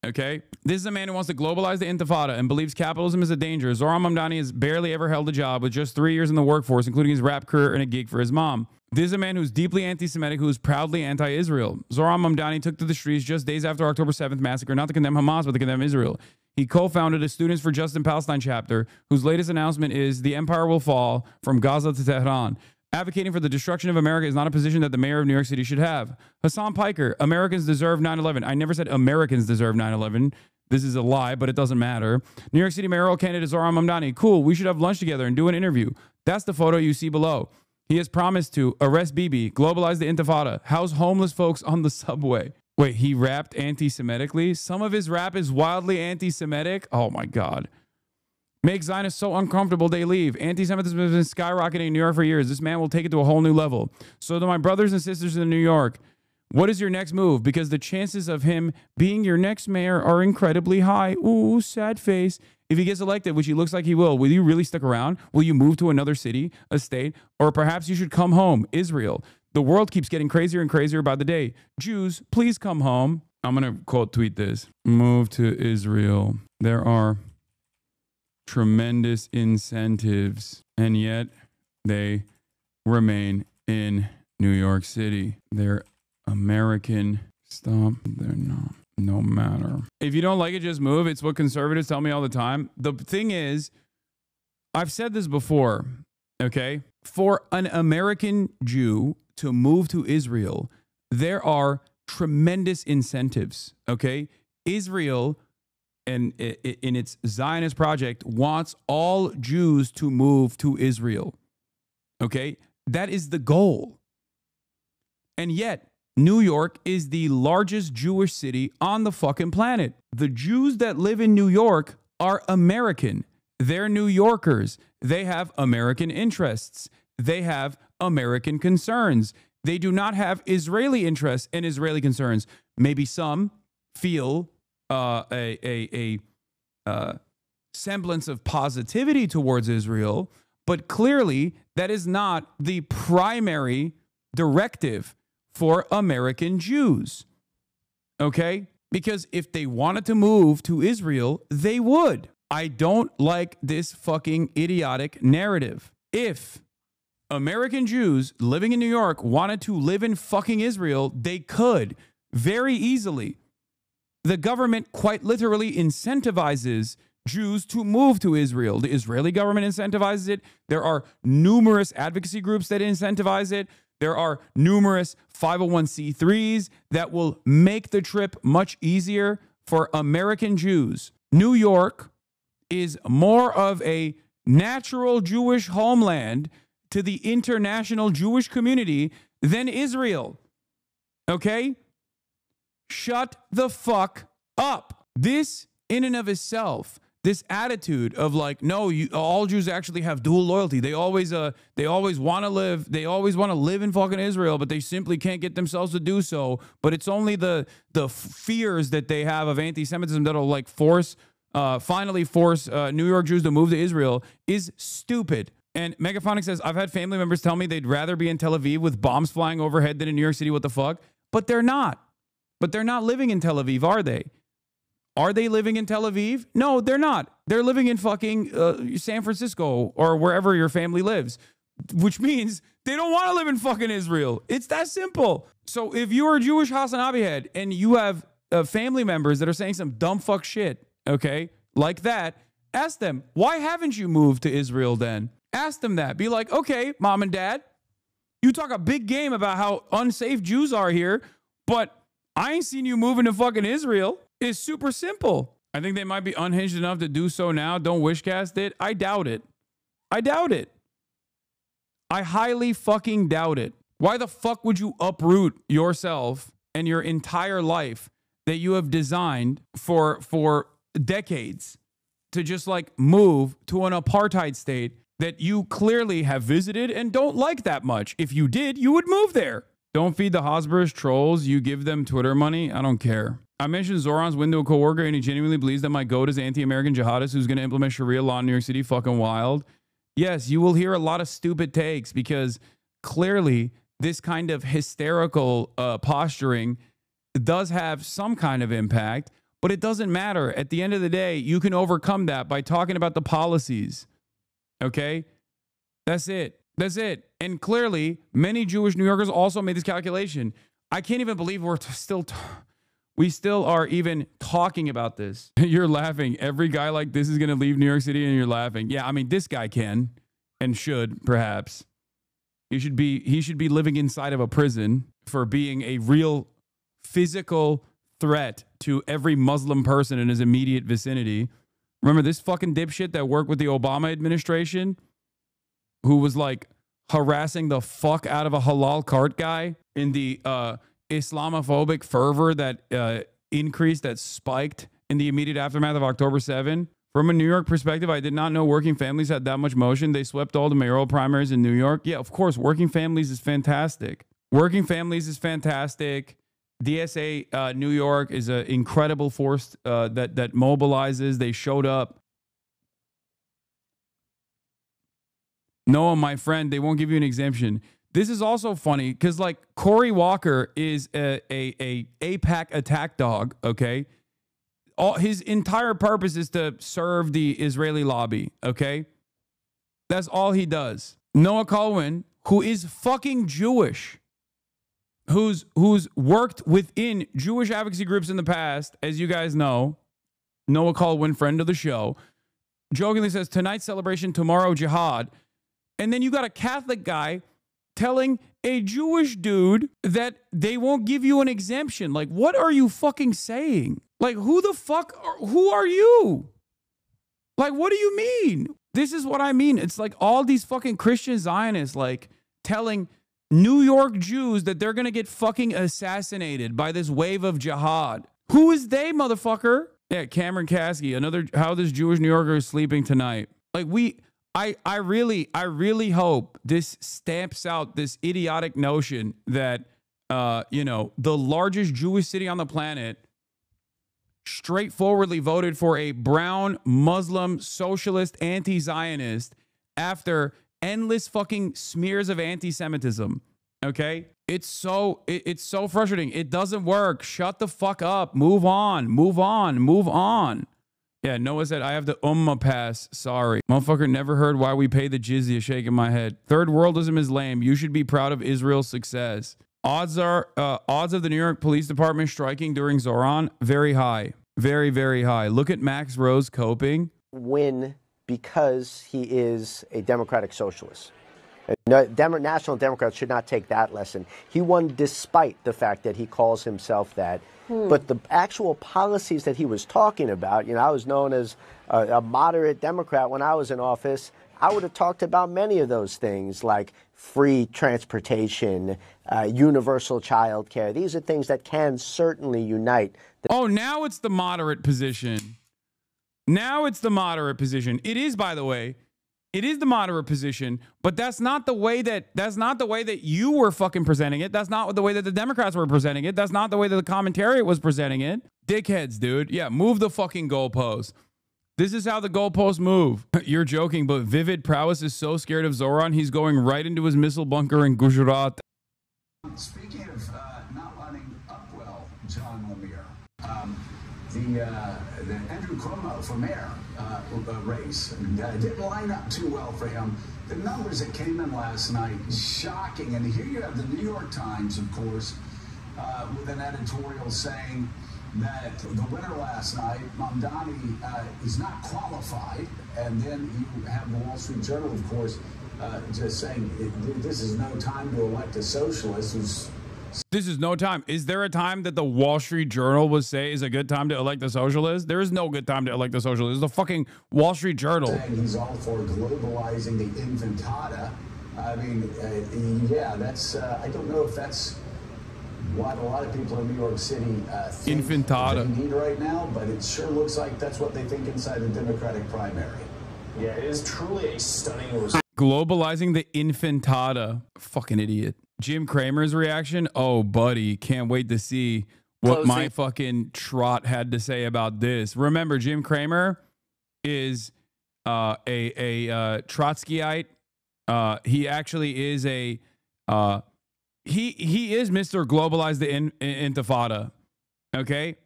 Okay? This is a man who wants to globalize the intifada and believes capitalism is a danger. Zoran Mamdani has barely ever held a job with just 3 years in the workforce, including his rap career and a gig for his mom. This is a man who's deeply anti-Semitic, who is proudly anti-Israel. Zoran Mamdani took to the streets just days after October 7th massacre, not to condemn Hamas, but to condemn Israel. He co-founded a Students for Justice in Palestine chapter, whose latest announcement is the empire will fall from Gaza to Tehran. Advocating for the destruction of America is not a position that the mayor of New York City should have. Hasan Piker, Americans deserve 9/11. I never said Americans deserve 9/11. This is a lie, but it doesn't matter. New York City mayoral candidate Zoran Mamdani. Cool, we should have lunch together and do an interview. That's the photo you see below. He has promised to arrest Bibi, globalize the intifada, house homeless folks on the subway. Wait, he rapped anti-Semitically? Some of his rap is wildly anti-Semitic? Oh my God. Make Zionists so uncomfortable they leave. Anti-Semitism has been skyrocketing in New York for years. This man will take it to a whole new level. So to my brothers and sisters in New York, what is your next move? Because the chances of him being your next mayor are incredibly high. Ooh, sad face. If he gets elected, which he looks like he will you really stick around? Will you move to another city, a state? Or perhaps you should come home, Israel. The world keeps getting crazier and crazier by the day. Jews, please come home. I'm going to quote tweet this. Move to Israel. There are tremendous incentives, and yet they remain in New York City. They're American. Stop. They're not. No matter. If you don't like it, just move. It's what conservatives tell me all the time. The thing is, I've said this before, okay? For an American Jew to move to Israel, there are tremendous incentives, okay? Israel, and in its Zionist project, wants all Jews to move to Israel, okay? That is the goal. And yet, New York is the largest Jewish city on the fucking planet. The Jews that live in New York are American. They're New Yorkers. They have American interests. They have American concerns. They do not have Israeli interests and Israeli concerns. Maybe some feel a semblance of positivity towards Israel, but clearly that is not the primary directive for American Jews. Okay? Because if they wanted to move to Israel, they would. I don't like this fucking idiotic narrative. If American Jews living in New York wanted to live in fucking Israel, they could very easily. The government quite literally incentivizes Jews to move to Israel. The Israeli government incentivizes it. There are numerous advocacy groups that incentivize it. There are numerous 501c3s that will make the trip much easier for American Jews. New York is more of a natural Jewish homeland to the international Jewish community than Israel. Okay? Shut the fuck up. This in and of itself, this attitude of like, no, all Jews actually have dual loyalty. They always want to live in fucking Israel, but they simply can't get themselves to do so. But it's only the fears that they have of anti-Semitism that'll like finally force New York Jews to move to Israel is stupid. And Megaphonic says, I've had family members tell me they'd rather be in Tel Aviv with bombs flying overhead than in New York City. What the fuck? But they're not. But they're not living in Tel Aviv, are they? Are they living in Tel Aviv? No, they're not. They're living in fucking San Francisco or wherever your family lives, which means they don't want to live in fucking Israel. It's that simple. So if you're a Jewish HasanAbi head and you have family members that are saying some dumb fuck shit, okay, like that, ask them, why haven't you moved to Israel then? Ask them that. Be like, okay, mom and dad, you talk a big game about how unsafe Jews are here, but I ain't seen you moving to fucking Israel. It's super simple. I think they might be unhinged enough to do so now. Don't wishcast it. I doubt it. I doubt it. I highly fucking doubt it. Why the fuck would you uproot yourself and your entire life that you have designed for decades to just like move to an apartheid state that you clearly have visited and don't like that much? If you did, you would move there. Don't feed the Hosberish trolls. You give them Twitter money. I don't care. I mentioned Zoran's window coworker, and he genuinely believes that my goat is anti-American jihadist who's going to implement Sharia law in New York City. Fucking wild. Yes, you will hear a lot of stupid takes because clearly this kind of hysterical posturing does have some kind of impact, but it doesn't matter. At the end of the day, you can overcome that by talking about the policies. Okay? That's it. That's it. And clearly, many Jewish New Yorkers also made this calculation. I can't even believe we still are even talking about this. You're laughing. Every guy like this is going to leave New York City and you're laughing. Yeah, I mean, this guy can and should, perhaps. He should be living inside of a prison for being a real physical threat to every Muslim person in his immediate vicinity. Remember this fucking dipshit that worked with the Obama administration who was like harassing the fuck out of a halal cart guy in the Islamophobic fervor that increased, that spiked in the immediate aftermath of October 7. From a New York perspective, I did not know working families had that much motion. They swept all the mayoral primaries in New York. Yeah, of course, working families is fantastic. Working families is fantastic. DSA New York is an incredible force that mobilizes. They showed up. Noah, my friend, they won't give you an exemption. This is also funny because like Cory Walker is a AIPAC attack dog, okay? His entire purpose is to serve the Israeli lobby, okay? That's all he does. Noah Colwyn, who is fucking Jewish, who's worked within Jewish advocacy groups in the past, as you guys know, Noah Colwyn, friend of the show, jokingly says, tonight's celebration, tomorrow jihad. And then you got a Catholic guy telling a Jewish dude that they won't give you an exemption. Like, what are you fucking saying? Like, who are you? Like, what do you mean? This is what I mean. It's like all these fucking Christian Zionists, like, telling New York Jews that they're going to get fucking assassinated by this wave of jihad. Who is they, motherfucker? Yeah, Cameron Kasky, another, how this Jewish New Yorker is sleeping tonight. Like, I really hope this stamps out this idiotic notion that, the largest Jewish city on the planet straightforwardly voted for a brown Muslim socialist anti-Zionist after endless fucking smears of anti-Semitism. Okay? It's so frustrating. It doesn't work. Shut the fuck up. Move on. Move on. Move on. Yeah, Noah said, I have the Ummah pass. Sorry. Motherfucker never heard why we pay the jizya. Shaking my head. Third worldism is lame. You should be proud of Israel's success. Odds of the New York Police Department striking during Zoran, very high. Very, very high. Look at Max Rose coping. Win because he is a democratic socialist. National Democrats should not take that lesson. He won despite the fact that he calls himself that. But the actual policies that he was talking about, I was known as a moderate Democrat when I was in office. I would have talked about many of those things like free transportation, universal child care. These are things that can certainly unite. Oh, now it's the moderate position. Now it's the moderate position. It is, by the way. It is the moderate position, but that's not the way that you were fucking presenting it. That's not the way that the Democrats were presenting it. That's not the way that the commentariat was presenting it. Dickheads, dude. Yeah, move the fucking goalpost. This is how the goalposts move. You're joking, but Vivid Prowess is so scared of Zoran, he's going right into his missile bunker in Gujarat. Speaking of not lining up well, John Lemire, the Andrew Cuomo for mayor race didn't line up too well for him. The numbers that came in last night, shocking. And here you have the New York Times, of course, with an editorial saying that the winner last night, Mamdani, is not qualified. And then you have the Wall Street Journal, of course, just saying this is no time to elect a socialist who's... This is no time. Is there a time that the Wall Street Journal would say is a good time to elect a socialist? There is no good time to elect a socialist. It's the fucking Wall Street Journal. He's all for globalizing the infantada. I mean, yeah, that's, I don't know if that's what a lot of people in New York City think infantada they need right now, but it sure looks like that's what they think inside the Democratic primary. Yeah, it is truly a stunning globalizing the infantada. Fucking idiot. Jim Cramer's reaction. Oh, buddy, can't wait to see what my fucking trot had to say about this. Remember, Jim Cramer is a Trotskyite. He actually is a he is Mr. Globalize the Intifada. Okay.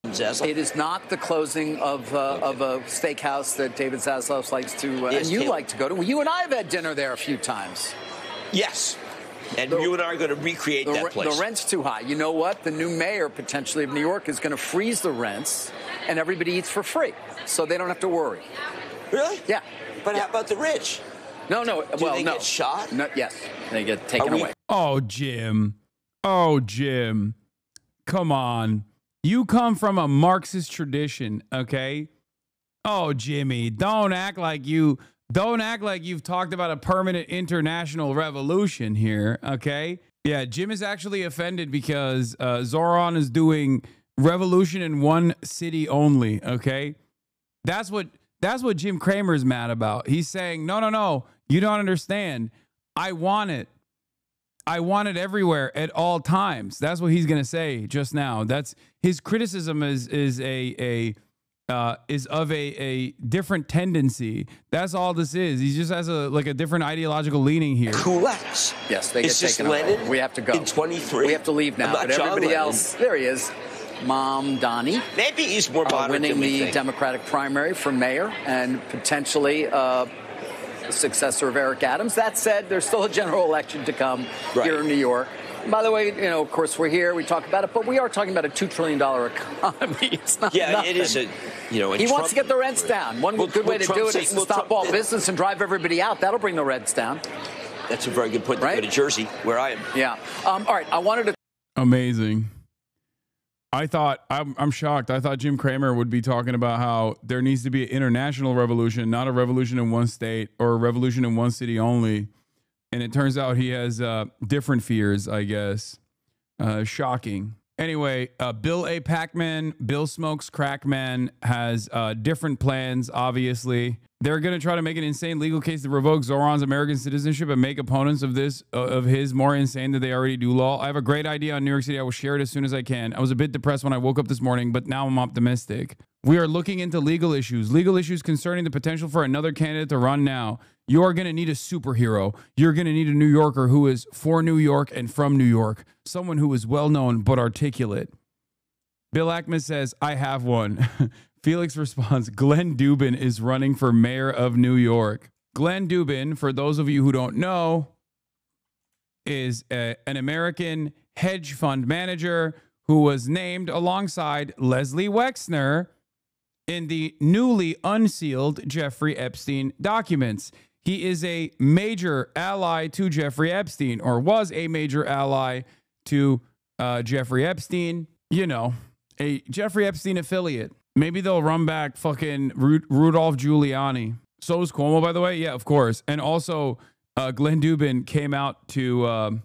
It is not the closing of a steakhouse that David Zaslav likes to, and you like to go to. Well, you and I have had dinner there a few times. Yes. And you and I are going to recreate that place. The rent's too high. You know what? The new mayor, potentially, of New York is going to freeze the rents, and everybody eats for free, so they don't have to worry. Really? Yeah. But how about the rich? No. Do they get shot? No, yes. They get taken away. Oh, Jim. Oh, Jim. Come on. You come from a Marxist tradition, okay? Oh, Jimmy, don't act like you've talked about a permanent international revolution here, okay? Yeah, Jim is actually offended because Zoran is doing revolution in one city only, okay? That's what Jim Cramer is mad about. He's saying, no, you don't understand. I want it. I want it everywhere at all times. That's what he's going to say just now. That's his criticism is of a different tendency. That's all this is. He just has a different ideological leaning here. Kulaks. Yes, they get taken away. We have to go. In 23. We have to leave now. But everybody else, there he is. Mamdani. Maybe he's more moderate winning than we the think. Democratic primary for mayor and potentially the successor of Eric Adams. That said, there's still a general election to come here in New York. By the way, of course, we're here, we talk about it, but we are talking about a $2 trillion economy. It's not nothing. It is a, he wants to get the rents down. One good way to do it is to stop all business and drive everybody out. That'll bring the rents down. That's a very good point. Right? Go to Jersey, where I am. Yeah. All right, I wanted to... Amazing. I'm shocked. I thought Jim Cramer would be talking about how there needs to be an international revolution, not a revolution in one state or a revolution in one city only. And it turns out he has different fears, I guess. Shocking. Anyway, Bill A. Pac-Man, Bill Smokes Crackman has different plans, obviously. They're going to try to make an insane legal case to revoke Zoran's American citizenship and make opponents of his more insane than they already do law. I have a great idea on New York City. I will share it as soon as I can. I was a bit depressed when I woke up this morning, but now I'm optimistic. We are looking into legal issues concerning the potential for another candidate to run now. You are going to need a superhero. You're going to need a New Yorker who is for New York and from New York, someone who is well-known but articulate. Bill Ackman says, I have one. Felix responds, Glenn Dubin is running for mayor of New York. Glenn Dubin, for those of you who don't know, is an American hedge fund manager who was named alongside Leslie Wexner in the newly unsealed Jeffrey Epstein documents. He is a major ally to Jeffrey Epstein, or was a major ally to Jeffrey Epstein. You know, a Jeffrey Epstein affiliate. Maybe they'll run back fucking Rudolph Giuliani. So is Cuomo, by the way. Yeah, of course. And also, Glenn Dubin came out to...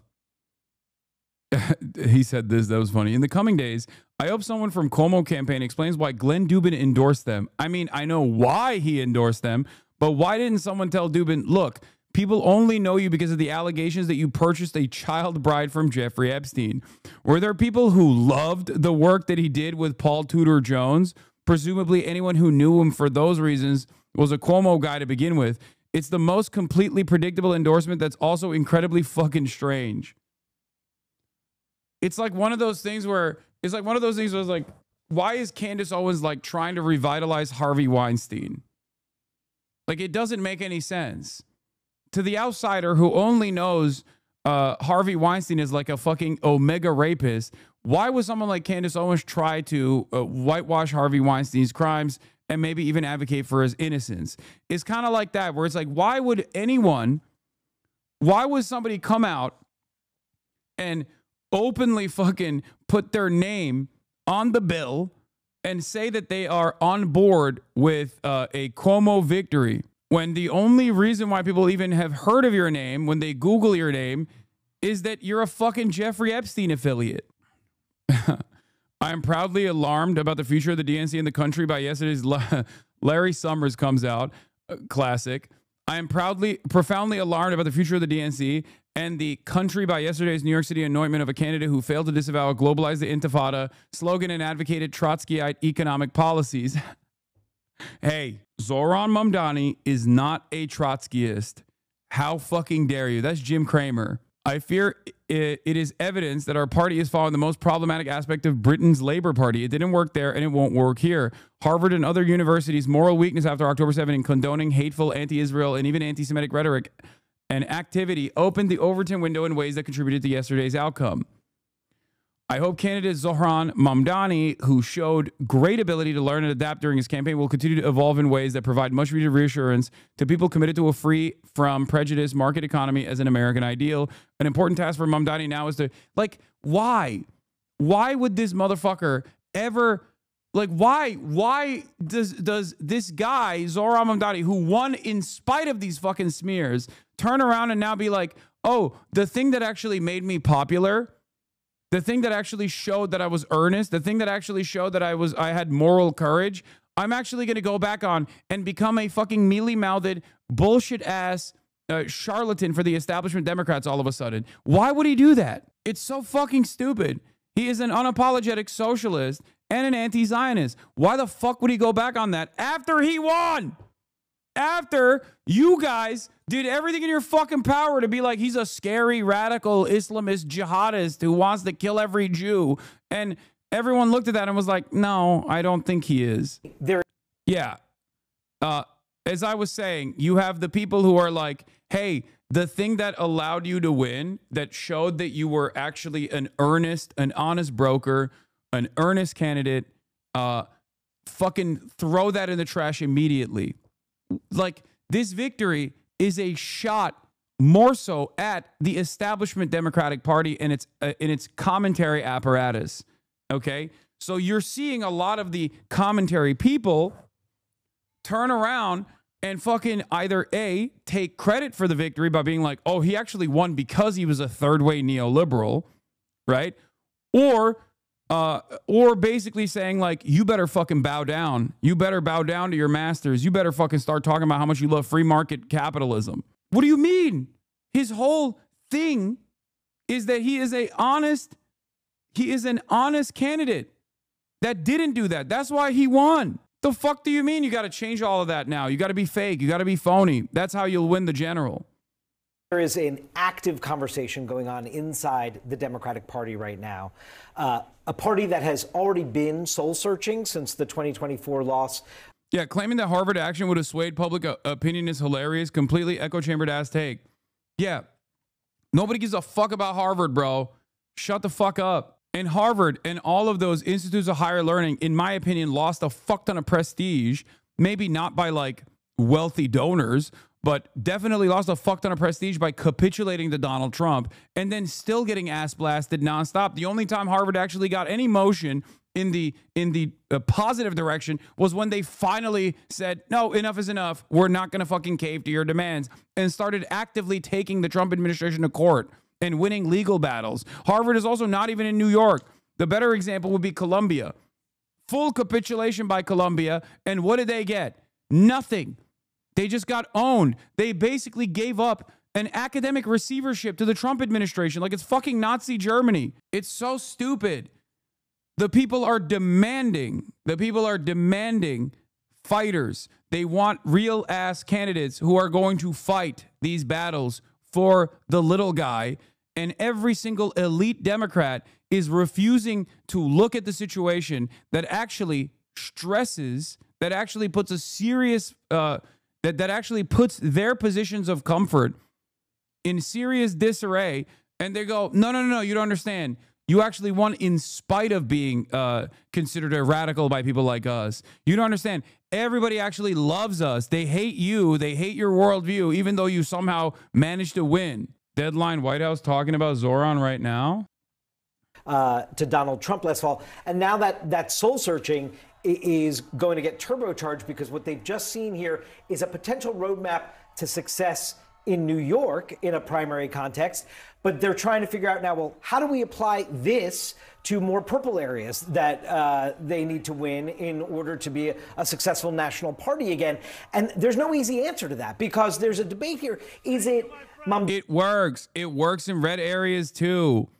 he said this, that was funny. In the coming days, I hope someone from Cuomo campaign explains why Glenn Dubin endorsed them. I mean, I know why he endorsed them, but why didn't someone tell Dubin, look, people only know you because of the allegations that you purchased a child bride from Jeffrey Epstein? Were there people who loved the work that he did with Paul Tudor Jones? Presumably anyone who knew him for those reasons was a Cuomo guy to begin with. It's the most completely predictable endorsement that's also incredibly fucking strange. It's like one of those things where it's like, why is Candace Owens like trying to revitalize Harvey Weinstein? Like, it doesn't make any sense. To the outsider who only knows Harvey Weinstein is like a fucking omega rapist, why would someone like Candace Owens try to whitewash Harvey Weinstein's crimes and maybe even advocate for his innocence? It's kind of like that, where it's like, why would somebody come out and openly fucking put their name on the bill and say that they are on board with a Cuomo victory, when the only reason why people even have heard of your name when they Google your name is that you're a fucking Jeffrey Epstein affiliate? I am proudly alarmed about the future of the DNC in the country by yesterday's Larry Summers comes out. Classic. I am profoundly alarmed about the future of the DNC and the country by yesterday's New York City anointment of a candidate who failed to disavow globalize the intifada slogan and advocated Trotskyite economic policies. Hey, Zoran Mamdani is not a Trotskyist. How fucking dare you? That's Jim Cramer. I fear it is evidence that our party is following the most problematic aspect of Britain's Labour Party. It didn't work there and it won't work here. Harvard and other universities' moral weakness after October 7 in condoning hateful anti-Israel and even anti-Semitic rhetoric and activity opened the Overton window in ways that contributed to yesterday's outcome. I hope candidate Zoran Mamdani, who showed great ability to learn and adapt during his campaign, will continue to evolve in ways that provide much needed reassurance to people committed to a free from prejudice market economy as an American ideal. An important task for Mamdani now is to, like, why? Why would this motherfucker ever, like, why does this guy, Zoran Mamdani, who won in spite of these fucking smears, turn around and now be like, oh, the thing that actually made me popular, the thing that actually showed that I was earnest, the thing that actually showed that I had moral courage, I'm actually going to go back on and become a fucking mealy-mouthed, bullshit-ass charlatan for the establishment Democrats all of a sudden. Why would he do that? It's so fucking stupid. He is an unapologetic socialist and an anti-Zionist. Why the fuck would he go back on that after he won? After you guys did everything in your fucking power to be like, he's a scary, radical Islamist jihadist who wants to kill every Jew. And everyone looked at that and was like, no, I don't think he is. Yeah. As I was saying, you have the people who are like, hey, the thing that allowed you to win, that showed that you were actually an honest broker, an earnest candidate, fucking throw that in the trash immediately. Like, this victory is a shot more so at the establishment Democratic Party and its commentary apparatus. Okay, so you're seeing a lot of the commentary people turn around and fucking either A, take credit for the victory by being like, oh, he actually won because he was a third-way neoliberal, right? Or basically saying like, you better fucking bow down. You better bow down to your masters. You better fucking start talking about how much you love free market capitalism. What do you mean? His whole thing is that he is an honest candidate that didn't do that. That's why he won. The fuck do you mean you got to change all of that now? You got to be fake. You got to be phony. That's how you'll win the general. There is an active conversation going on inside the Democratic Party right now. A party that has already been soul-searching since the 2024 loss. Yeah, claiming that Harvard action would have swayed public opinion is hilarious. Completely echo-chambered ass take. Yeah, nobody gives a fuck about Harvard, bro. Shut the fuck up. And Harvard and all of those institutes of higher learning, in my opinion, lost a fuck ton of prestige. Maybe not by like wealthy donors, but definitely lost a fuck ton of prestige by capitulating to Donald Trump and then still getting ass blasted nonstop. The only time Harvard actually got any motion in the positive direction was when they finally said, no, enough is enough. We're not going to fucking cave to your demands, and started actively taking the Trump administration to court and winning legal battles. Harvard is also not even in New York. The better example would be Columbia. Full capitulation by Columbia. And what did they get? Nothing. They just got owned. They basically gave up an academic receivership to the Trump administration like it's fucking Nazi Germany. It's so stupid. The people are demanding. The people are demanding fighters. They want real ass candidates who are going to fight these battles for the little guy. And every single elite Democrat is refusing to look at the situation that actually stresses, that actually puts a serious, that actually puts their positions of comfort in serious disarray. And they go, no, you don't understand. You actually won in spite of being considered a radical by people like us. You don't understand. Everybody actually loves us. They hate you. They hate your worldview, even though you somehow managed to win. Deadline White House talking about Zoran right now. To Donald Trump last fall. And now that soul searching is going to get turbocharged because what they've just seen here is a potential roadmap to success in New York in a primary context. But they're trying to figure out now, well, how do we apply this to more purple areas that they need to win in order to be a successful national party again? And there's no easy answer to that because there's a debate here. Is it... It works. It works in red areas too.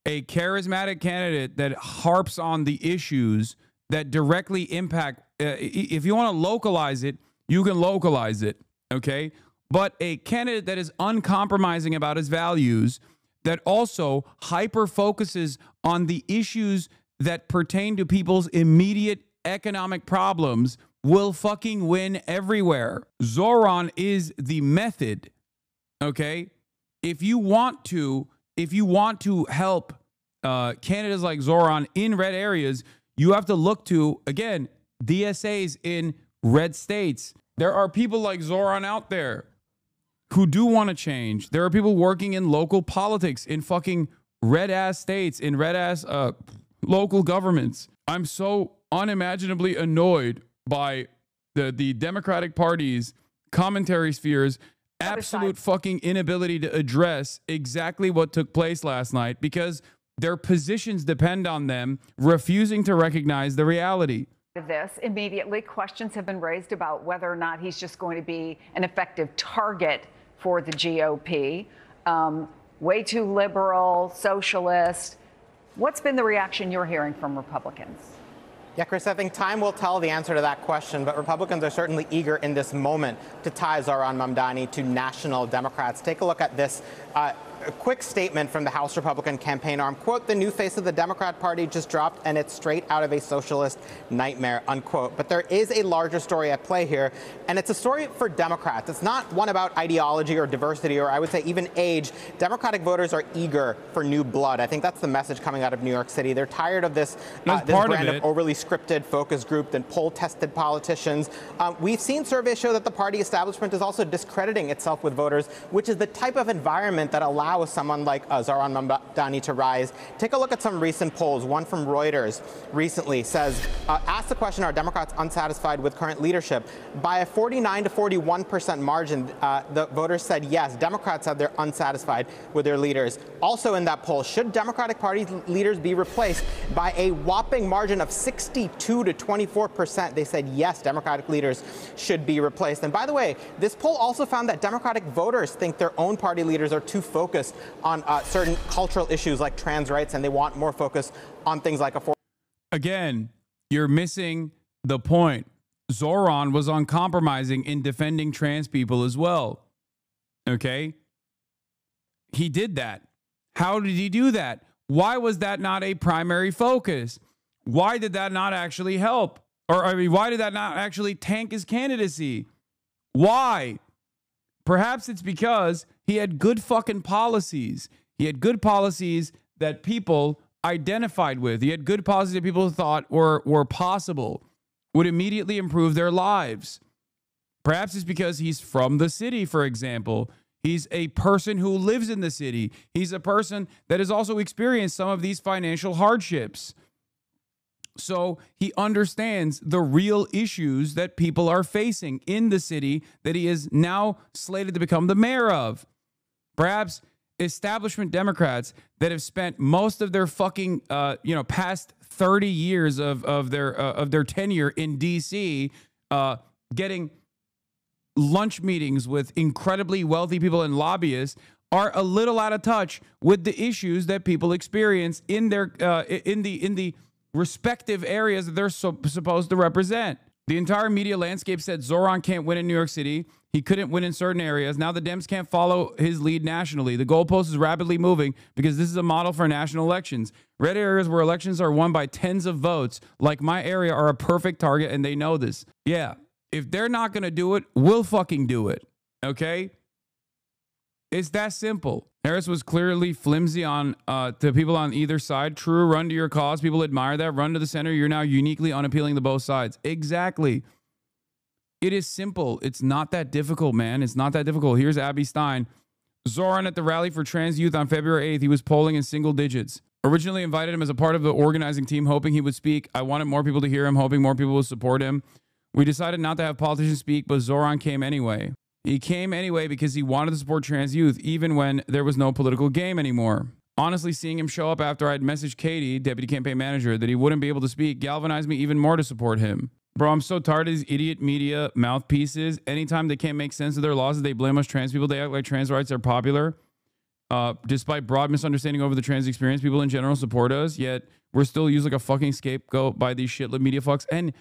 A charismatic candidate that harps on the issues that directly impact. If you want to localize it, you can localize it. Okay. But a candidate that is uncompromising about his values, that also hyper focuses on the issues that pertain to people's immediate economic problems, will fucking win everywhere. Zoran is the method. Okay, if you want to help candidates like Zoran in red areas, you have to look to, again, DSAs in red states. There are people like Zoran out there who do want to change. There are people working in local politics in fucking red ass states, in red ass local governments. I'm so unimaginably annoyed by the Democratic Party's commentary spheres absolute fucking inability to address exactly what took place last night because their positions depend on them refusing to recognize the reality. This immediately, questions have been raised about whether or not he's just going to be an effective target for the GOP. Way too liberal, socialist. What's been the reaction you're hearing from Republicans? Yeah, Chris, I think time will tell the answer to that question, but Republicans are certainly eager in this moment to tie Zoran Mamdani to national Democrats. Take a look at this a quick statement from the House Republican campaign arm. Quote, "The new face of the Democrat Party just dropped and it's straight out of a socialist nightmare," unquote. But there is a larger story at play here, and it's a story for Democrats. It's not one about ideology or diversity or I would say even age. Democratic voters are eager for new blood. I think that's the message coming out of New York City. They're tired of this brand of overly scripted focus group and poll-tested politicians. We've seen surveys show that the party establishment is also discrediting itself with voters, which is the type of environment that allows someone like Zoran Mamdani to rise. Take a look at some recent polls. One from Reuters recently says, ask the question, are Democrats unsatisfied with current leadership? By a 49 to 41% margin, the voters said yes. Democrats said they're unsatisfied with their leaders. Also in that poll, should Democratic Party leaders be replaced? By a whopping margin of 62 to 24%, they said yes, Democratic leaders should be replaced. And by the way, this poll also found that Democratic voters think their own party leaders are too focused on certain cultural issues like trans rights, and they want more focus on things like affordability. Again, you're missing the point. Zoran was uncompromising in defending trans people as well. Okay? He did that. How did he do that? Why was that not a primary focus? Why did that not actually help? Or, I mean, why did that not actually tank his candidacy? Why? Perhaps it's because he had good fucking policies. He had good policies that people identified with. He had good policies that people thought were possible, would immediately improve their lives. Perhaps it's because he's from the city, for example. He's a person who lives in the city. He's a person that has also experienced some of these financial hardships. So he understands the real issues that people are facing in the city that he is now slated to become the mayor of. Perhaps establishment Democrats that have spent most of their fucking past 30 years of their tenure in DC getting lunch meetings with incredibly wealthy people and lobbyists are a little out of touch with the issues that people experience in their in the respective areas that they're supposed to represent. The entire media landscape said Zoran can't win in New York City. He couldn't win in certain areas. Now the Dems can't follow his lead nationally. The goalpost is rapidly moving because this is a model for national elections. Red areas where elections are won by tens of votes, like my area, are a perfect target, and they know this. Yeah, if they're not going to do it, we'll fucking do it. Okay? It's that simple. Harris was clearly flimsy on to people on either side. True, run to your cause. People admire that. Run to the center. You're now uniquely unappealing to both sides. Exactly. It is simple. It's not that difficult, man. It's not that difficult. Here's Abby Stein. Zoran at the rally for trans youth on February 8th. He was polling in single digits. Originally invited him as a part of the organizing team, hoping he would speak. I wanted more people to hear him, hoping more people would support him. We decided not to have politicians speak, but Zoran came anyway. He came anyway because he wanted to support trans youth, even when there was no political game anymore. Honestly, seeing him show up after I'd messaged Katie, deputy campaign manager, that he wouldn't be able to speak galvanized me even more to support him. Bro, I'm so tired of these idiot media mouthpieces. Anytime they can't make sense of their laws, they blame us trans people. They act like trans rights are popular. Despite broad misunderstanding over the trans experience, people in general support us, yet we're still used like a fucking scapegoat by these shitlit media fucks. And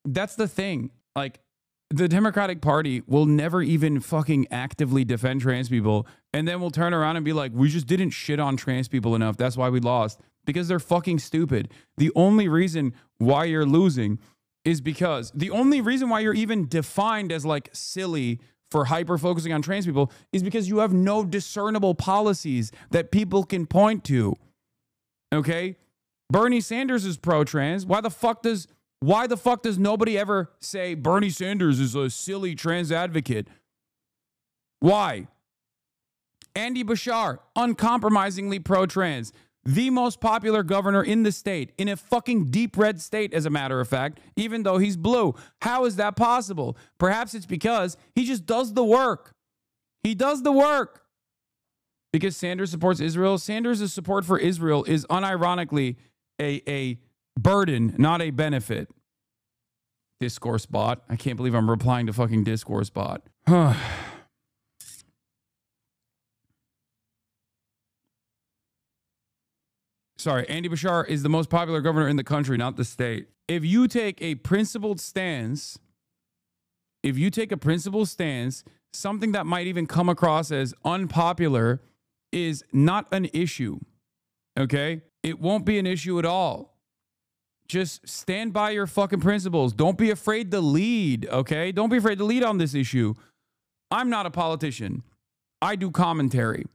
that's the thing. Like, the Democratic Party will never even fucking actively defend trans people, and then we'll turn around and be like, we just didn't shit on trans people enough. That's why we lost. Because they're fucking stupid. The only reason why you're losing is because the only reason why you're even defined as like silly for hyper focusing on trans people is because you have no discernible policies that people can point to. Okay? Bernie Sanders is pro-trans. Why the fuck does nobody ever say Bernie Sanders is a silly trans advocate? Why? Andy Bashar, uncompromisingly pro-trans. The most popular governor in the state, in a fucking deep red state, as a matter of fact, even though he's blue. How is that possible? Perhaps it's because he just does the work. He does the work. Because Sanders supports Israel. Sanders' support for Israel is unironically a burden, not a benefit. Discourse bot. I can't believe I'm replying to fucking discourse bot. Sorry, Andy Bashar is the most popular governor in the country, not the state. If you take a principled stance, something that might even come across as unpopular is not an issue. Okay? It won't be an issue at all. Just stand by your fucking principles. Don't be afraid to lead, okay? Don't be afraid to lead on this issue. I'm not a politician. I do commentary.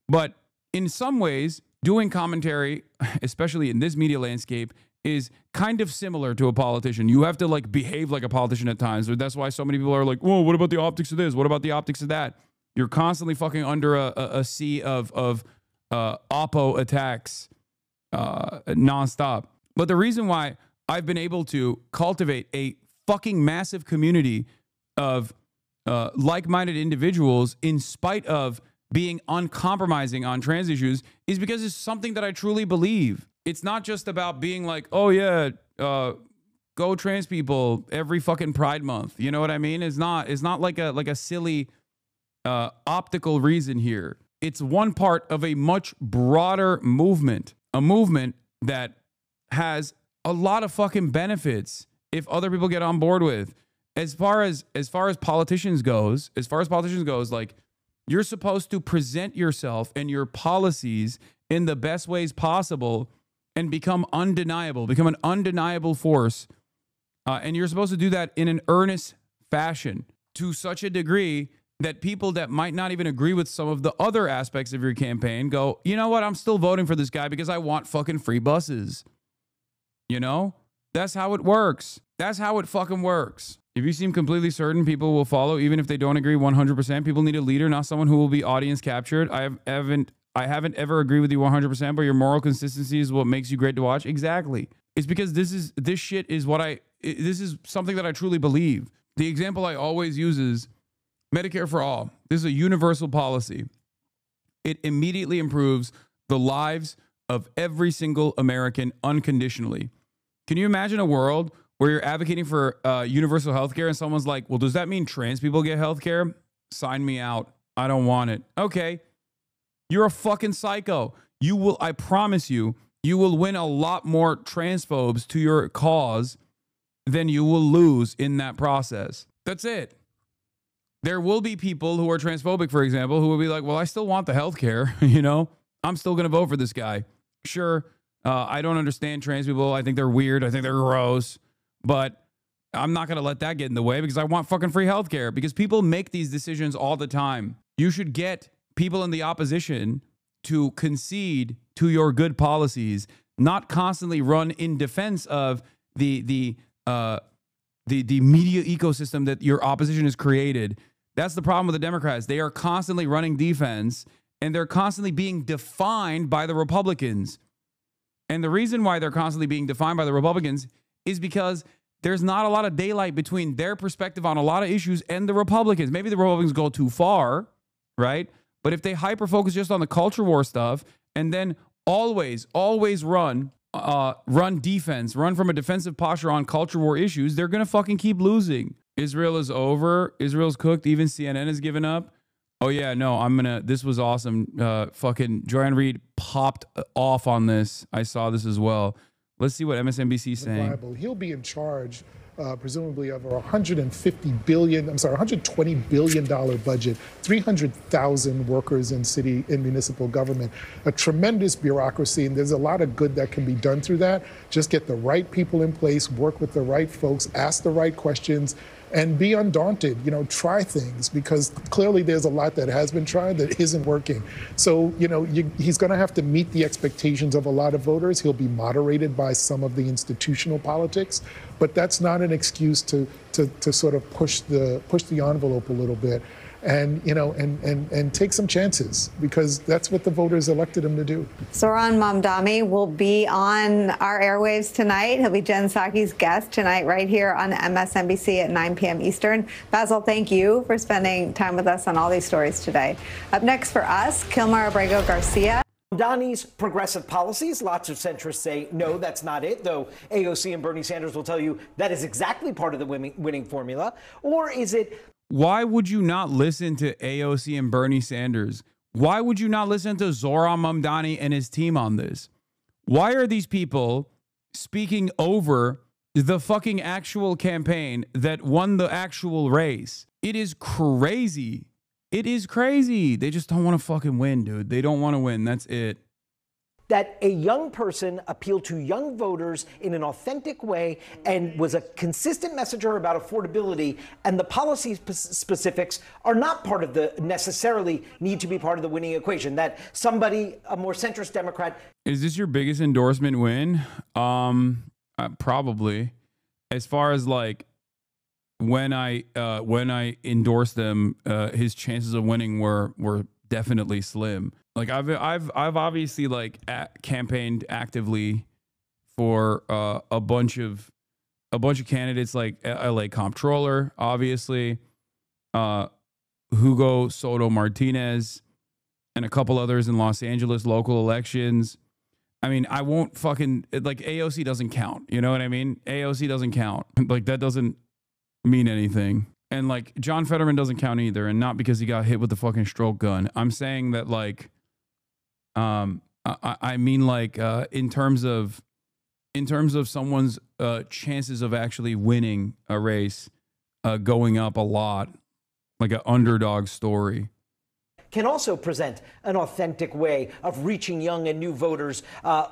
But in some ways, doing commentary, especially in this media landscape, is kind of similar to a politician. You have to like behave like a politician at times. That's why so many people are like, whoa, what about the optics of this? What about the optics of that? You're constantly fucking under a sea of oppo attacks nonstop. But the reason why I've been able to cultivate a fucking massive community of like-minded individuals in spite of being uncompromising on trans issues is because it's something that I truly believe. It's not just about being like, oh yeah, go trans people every fucking Pride Month. You know what I mean? It's not like a silly optical reason here. It's one part of a much broader movement, a movement that has a lot of fucking benefits if other people get on board with. As far as politicians goes, like, you're supposed to present yourself and your policies in the best ways possible and become an undeniable force. And you're supposed to do that in an earnest fashion to such a degree that people that might not even agree with some of the other aspects of your campaign go, you know what? I'm still voting for this guy because I want fucking free buses. You know? That's how it works. That's how it fucking works. If you seem completely certain people will follow, even if they don't agree 100%, people need a leader, not someone who will be audience captured. I haven't ever agreed with you 100%, but your moral consistency is what makes you great to watch. Exactly. It's because this is something that I truly believe. The example I always use is Medicare for all. This is a universal policy. It immediately improves the lives of every single American unconditionally. Can you imagine a world where you're advocating for universal health care and someone's like, well, does that mean trans people get health care? Sign me out. I don't want it. Okay. You're a fucking psycho. I promise you, you will win a lot more transphobes to your cause than you will lose in that process. That's it. There will be people who are transphobic, for example, who will be like, well, I still want the health care. You know, I'm still going to vote for this guy. Sure. I don't understand trans people. I think they're weird. I think they're gross. But I'm not going to let that get in the way because I want fucking free healthcare, because people make these decisions all the time. You should get people in the opposition to concede to your good policies, not constantly run in defense of the media ecosystem that your opposition has created. That's the problem with the Democrats. They are constantly running defense, and they're constantly being defined by the Republicans. And the reason why they're constantly being defined by the Republicans is because there's not a lot of daylight between their perspective on a lot of issues and the Republicans. Maybe the Republicans go too far, right? But if they hyper-focus just on the culture war stuff and then always run defense, run from a defensive posture on culture war issues, they're going to fucking keep losing. Israel is over. Israel's cooked. Even CNN has given up. Oh, yeah, no, this was awesome. Fucking Joanne Reed popped off on this. I saw this as well. Let's see what MSNBC is saying. He'll be in charge, presumably, of a $120 billion budget, 300,000 workers in city and municipal government, a tremendous bureaucracy, and there's a lot of good that can be done through that. Just get the right people in place, work with the right folks, ask the right questions, and be undaunted, try things, because clearly there's a lot that has been tried that isn't working. So, he's going to have to meet the expectations of a lot of voters. He'll be moderated by some of the institutional politics, but that's not an excuse to sort of push the envelope a little bit and take some chances, because that's what the voters elected him to do. Zoran Mamdani will be on our airwaves tonight. He'll be Jen Psaki's guest tonight right here on MSNBC at 9 p.m. Eastern. Basil, thank you for spending time with us on all these stories today. Up next for us, Kilmar Abrego Garcia. Mamdani's progressive policies, lots of centrists say, no, that's not it, though AOC and Bernie Sanders will tell you that is exactly part of the winning formula. Or is it... Why would you not listen to AOC and Bernie Sanders? Why would you not listen to Zoran Mamdani and his team on this? Why are these people speaking over the fucking actual campaign that won the actual race? It is crazy. It is crazy. They just don't want to fucking win, dude. They don't want to win. That's it. That a young person appealed to young voters in an authentic way and was a consistent messenger about affordability, and the policy specifics are not part of the necessarily need to be part of the winning equation. That somebody, a more centrist Democrat. Is this your biggest endorsement win? Probably. As far as like when I endorsed them, his chances of winning were definitely slim. Like I've obviously like campaigned actively for a bunch of candidates, like LA Comptroller, obviously, Hugo Soto Martinez, and a couple others in Los Angeles local elections. I mean, I won't fucking, like, AOC doesn't count. You know what I mean? AOC doesn't count. Like, that doesn't mean anything. And like John Fetterman doesn't count either, and not because he got hit with the fucking stroke gun. I'm saying that like, I mean like in terms of in terms of someone's chances of actually winning a race going up a lot, like an underdog story. Can also present an authentic way of reaching young and new voters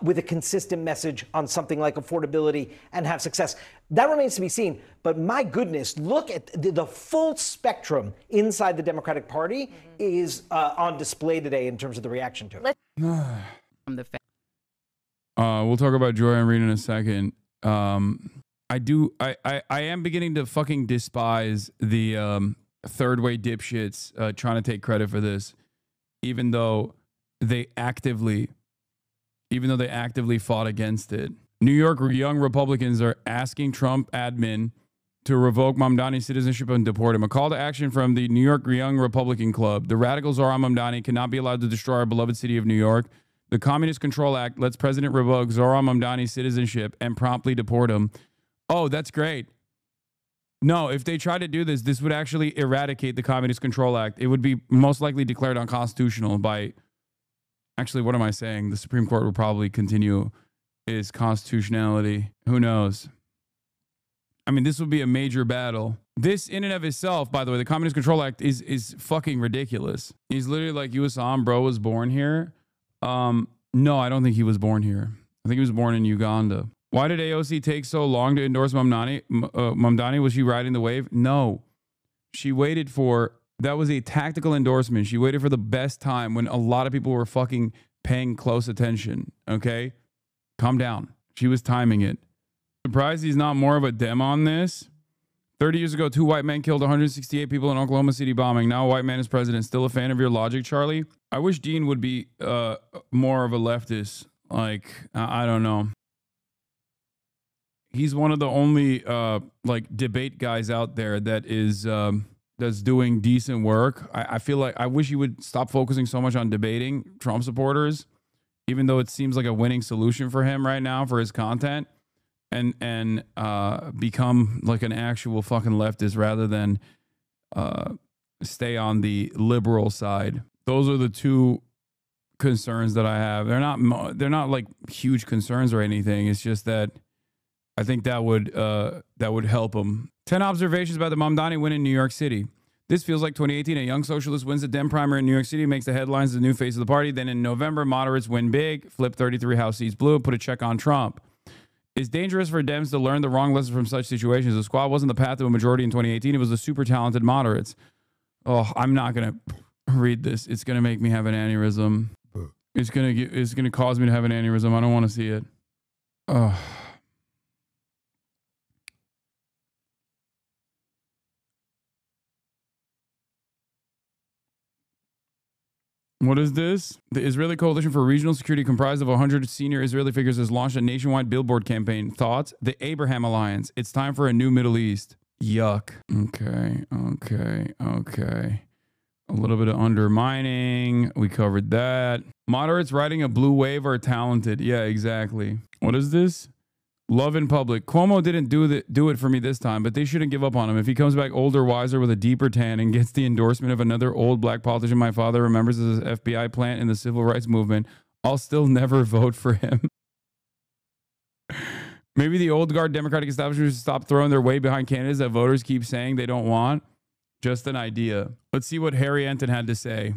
with a consistent message on something like affordability and have success. That remains to be seen. But my goodness, look at the full spectrum inside the Democratic Party is on display today in terms of the reaction to it. We'll talk about Joy and Reed in a second. I am beginning to fucking despise the third way dipshits trying to take credit for this, even though they actively fought against it. New York young Republicans are asking Trump admin to revoke Mamdani's citizenship and deport him. A call to action from the New York Young Republican Club. The radical Zoran Mamdani cannot be allowed to destroy our beloved city of New York. The Communist Control Act lets President revoke Zoran Mamdani's citizenship and promptly deport him. Oh, that's great. No, if they tried to do this, this would actually eradicate the Communist Control Act. It would be most likely declared unconstitutional by... Actually, what am I saying? The Supreme Court will probably continue its constitutionality. Who knows? I mean, this would be a major battle. This in and of itself, by the way, the Communist Control Act is fucking ridiculous. He's literally like, Hasan, bro was born here. No, I don't think he was born here. I think he was born in Uganda. Why did AOC take so long to endorse Mamdani? Mamdani, was she riding the wave? No. She waited for, that was a tactical endorsement. She waited for the best time when a lot of people were fucking paying close attention. Okay? Calm down. She was timing it. Surprised he's not more of a Dem on this? 30 years ago, 2 white men killed 168 people in Oklahoma City bombing. Now a white man is president. Still a fan of your logic, Charlie? I wish Dean would be more of a leftist. Like, I don't know. He's one of the only like debate guys out there that is that's doing decent work. I feel like I wish he would stop focusing so much on debating Trump supporters, even though it seems like a winning solution for him right now for his content, and become like an actual fucking leftist rather than stay on the liberal side. Those are the two concerns that I have. They're not like huge concerns or anything. It's just that I think that would help him. 10 observations about the Mamdani win in New York City. This feels like 2018. A young socialist wins the Dem primary in New York City, makes the headlines, the new face of the party. Then in November, moderates win big, flip 33 House seats blue, put a check on Trump. It's dangerous for Dems to learn the wrong lesson from such situations. The squad wasn't the path to a majority in 2018. It was the super talented moderates. Oh, I'm not going to read this. It's going to make me have an aneurysm. It's going to cause me to have an aneurysm. I don't want to see it. Oh. What is this? The Israeli Coalition for Regional Security, comprised of 100 senior Israeli figures, has launched a nationwide billboard campaign. Thoughts? The Abraham Alliance. It's time for a new Middle East. Yuck. Okay. A little bit of undermining. We covered that. Moderates riding a blue wave are talented. Yeah, exactly. What is this? Love in public. Cuomo didn't do it for me this time, but they shouldn't give up on him. If he comes back older, wiser, with a deeper tan and gets the endorsement of another old black politician my father remembers as an FBI plant in the civil rights movement, I'll still never vote for him. Maybe the old guard Democratic establishment should stop throwing their weight behind candidates that voters keep saying they don't want. Just an idea. Let's see what Harry Enton had to say.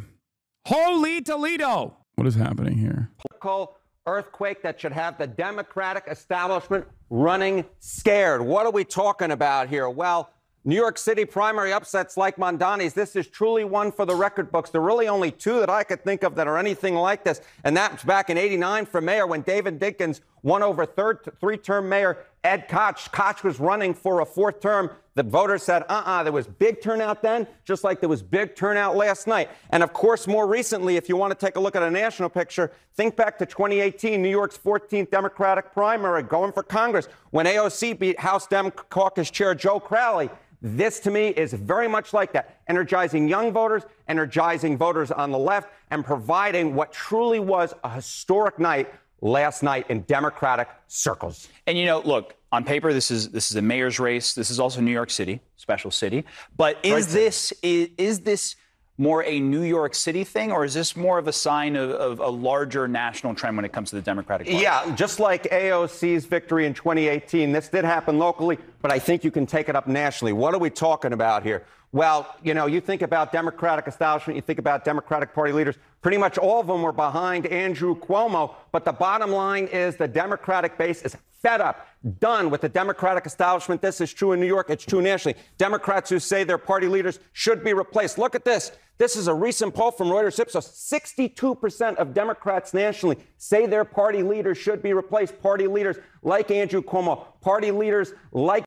Holy Toledo! What is happening here? Political earthquake that should have the Democratic establishment running scared. What are we talking about here? Well, New York City primary upsets like Mamdani's. This is truly one for the record books. There are really only 2 that I could think of that are anything like this. And that was back in '89 for mayor when David Dinkins won over three-term mayor Ed Koch. Koch was running for a 4th term. The voters said, there was big turnout then, just like there was big turnout last night. And of course, more recently, if you want to take a look at a national picture, think back to 2018, New York's 14th Democratic primary going for Congress, when AOC beat House Dem Caucus Chair Joe Crowley. This, to me, is very much like that, energizing young voters, energizing voters on the left, and providing what truly was a historic night last night in Democratic circles. And, you know, look, on paper, this is a mayor's race. This is also New York City, special city. But is this more a New York City thing, or is this more of a sign of a larger national trend when it comes to the Democratic Party? Yeah, just like AOC's victory in 2018, this did happen locally, but I think you can take it up nationally. What are we talking about here? Well, you know, you think about Democratic establishment, you think about Democratic Party leaders. Pretty much all of them were behind Andrew Cuomo. But the bottom line is the Democratic base is fed up, done with the Democratic establishment. This is true in New York. It's true nationally. Democrats who say their party leaders should be replaced. Look at this. This is a recent poll from Reuters Ipsos. 62% of Democrats nationally say their party leaders should be replaced. Party leaders like Andrew Cuomo, party leaders like...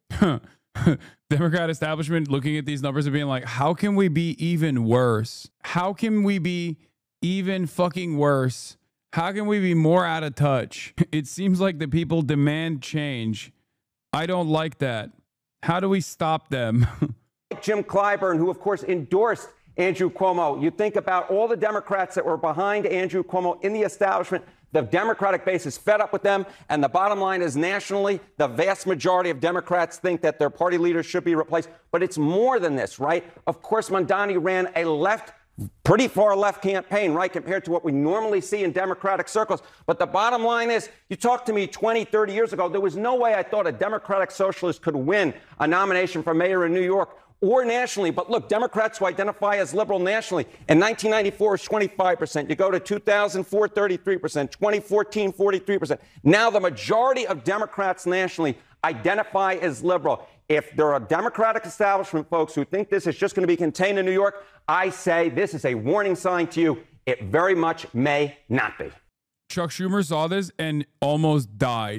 Democrat establishment looking at these numbers and being like, how can we be even worse? How can we be even fucking worse? How can we be more out of touch? It seems like the people demand change. I don't like that. How do we stop them? Jim Clyburn, who, of course, endorsed Andrew Cuomo. You think about all the Democrats that were behind Andrew Cuomo in the establishment. The Democratic base is fed up with them. And the bottom line is nationally, the vast majority of Democrats think that their party leaders should be replaced. But it's more than this, right? Of course, Mamdani ran a pretty far left campaign, right, compared to what we normally see in Democratic circles. But the bottom line is, you talked to me 20, 30 years ago, there was no way I thought a Democratic socialist could win a nomination for mayor in New York or nationally. But look, Democrats who identify as liberal nationally, in 1994 is 25%. You go to 2004, 33%, 2014, 43%. Now the majority of Democrats nationally identify as liberal. If there are Democratic establishment folks who think this is just going to be contained in New York, I say this is a warning sign to you. It very much may not be. Chuck Schumer saw this and almost died.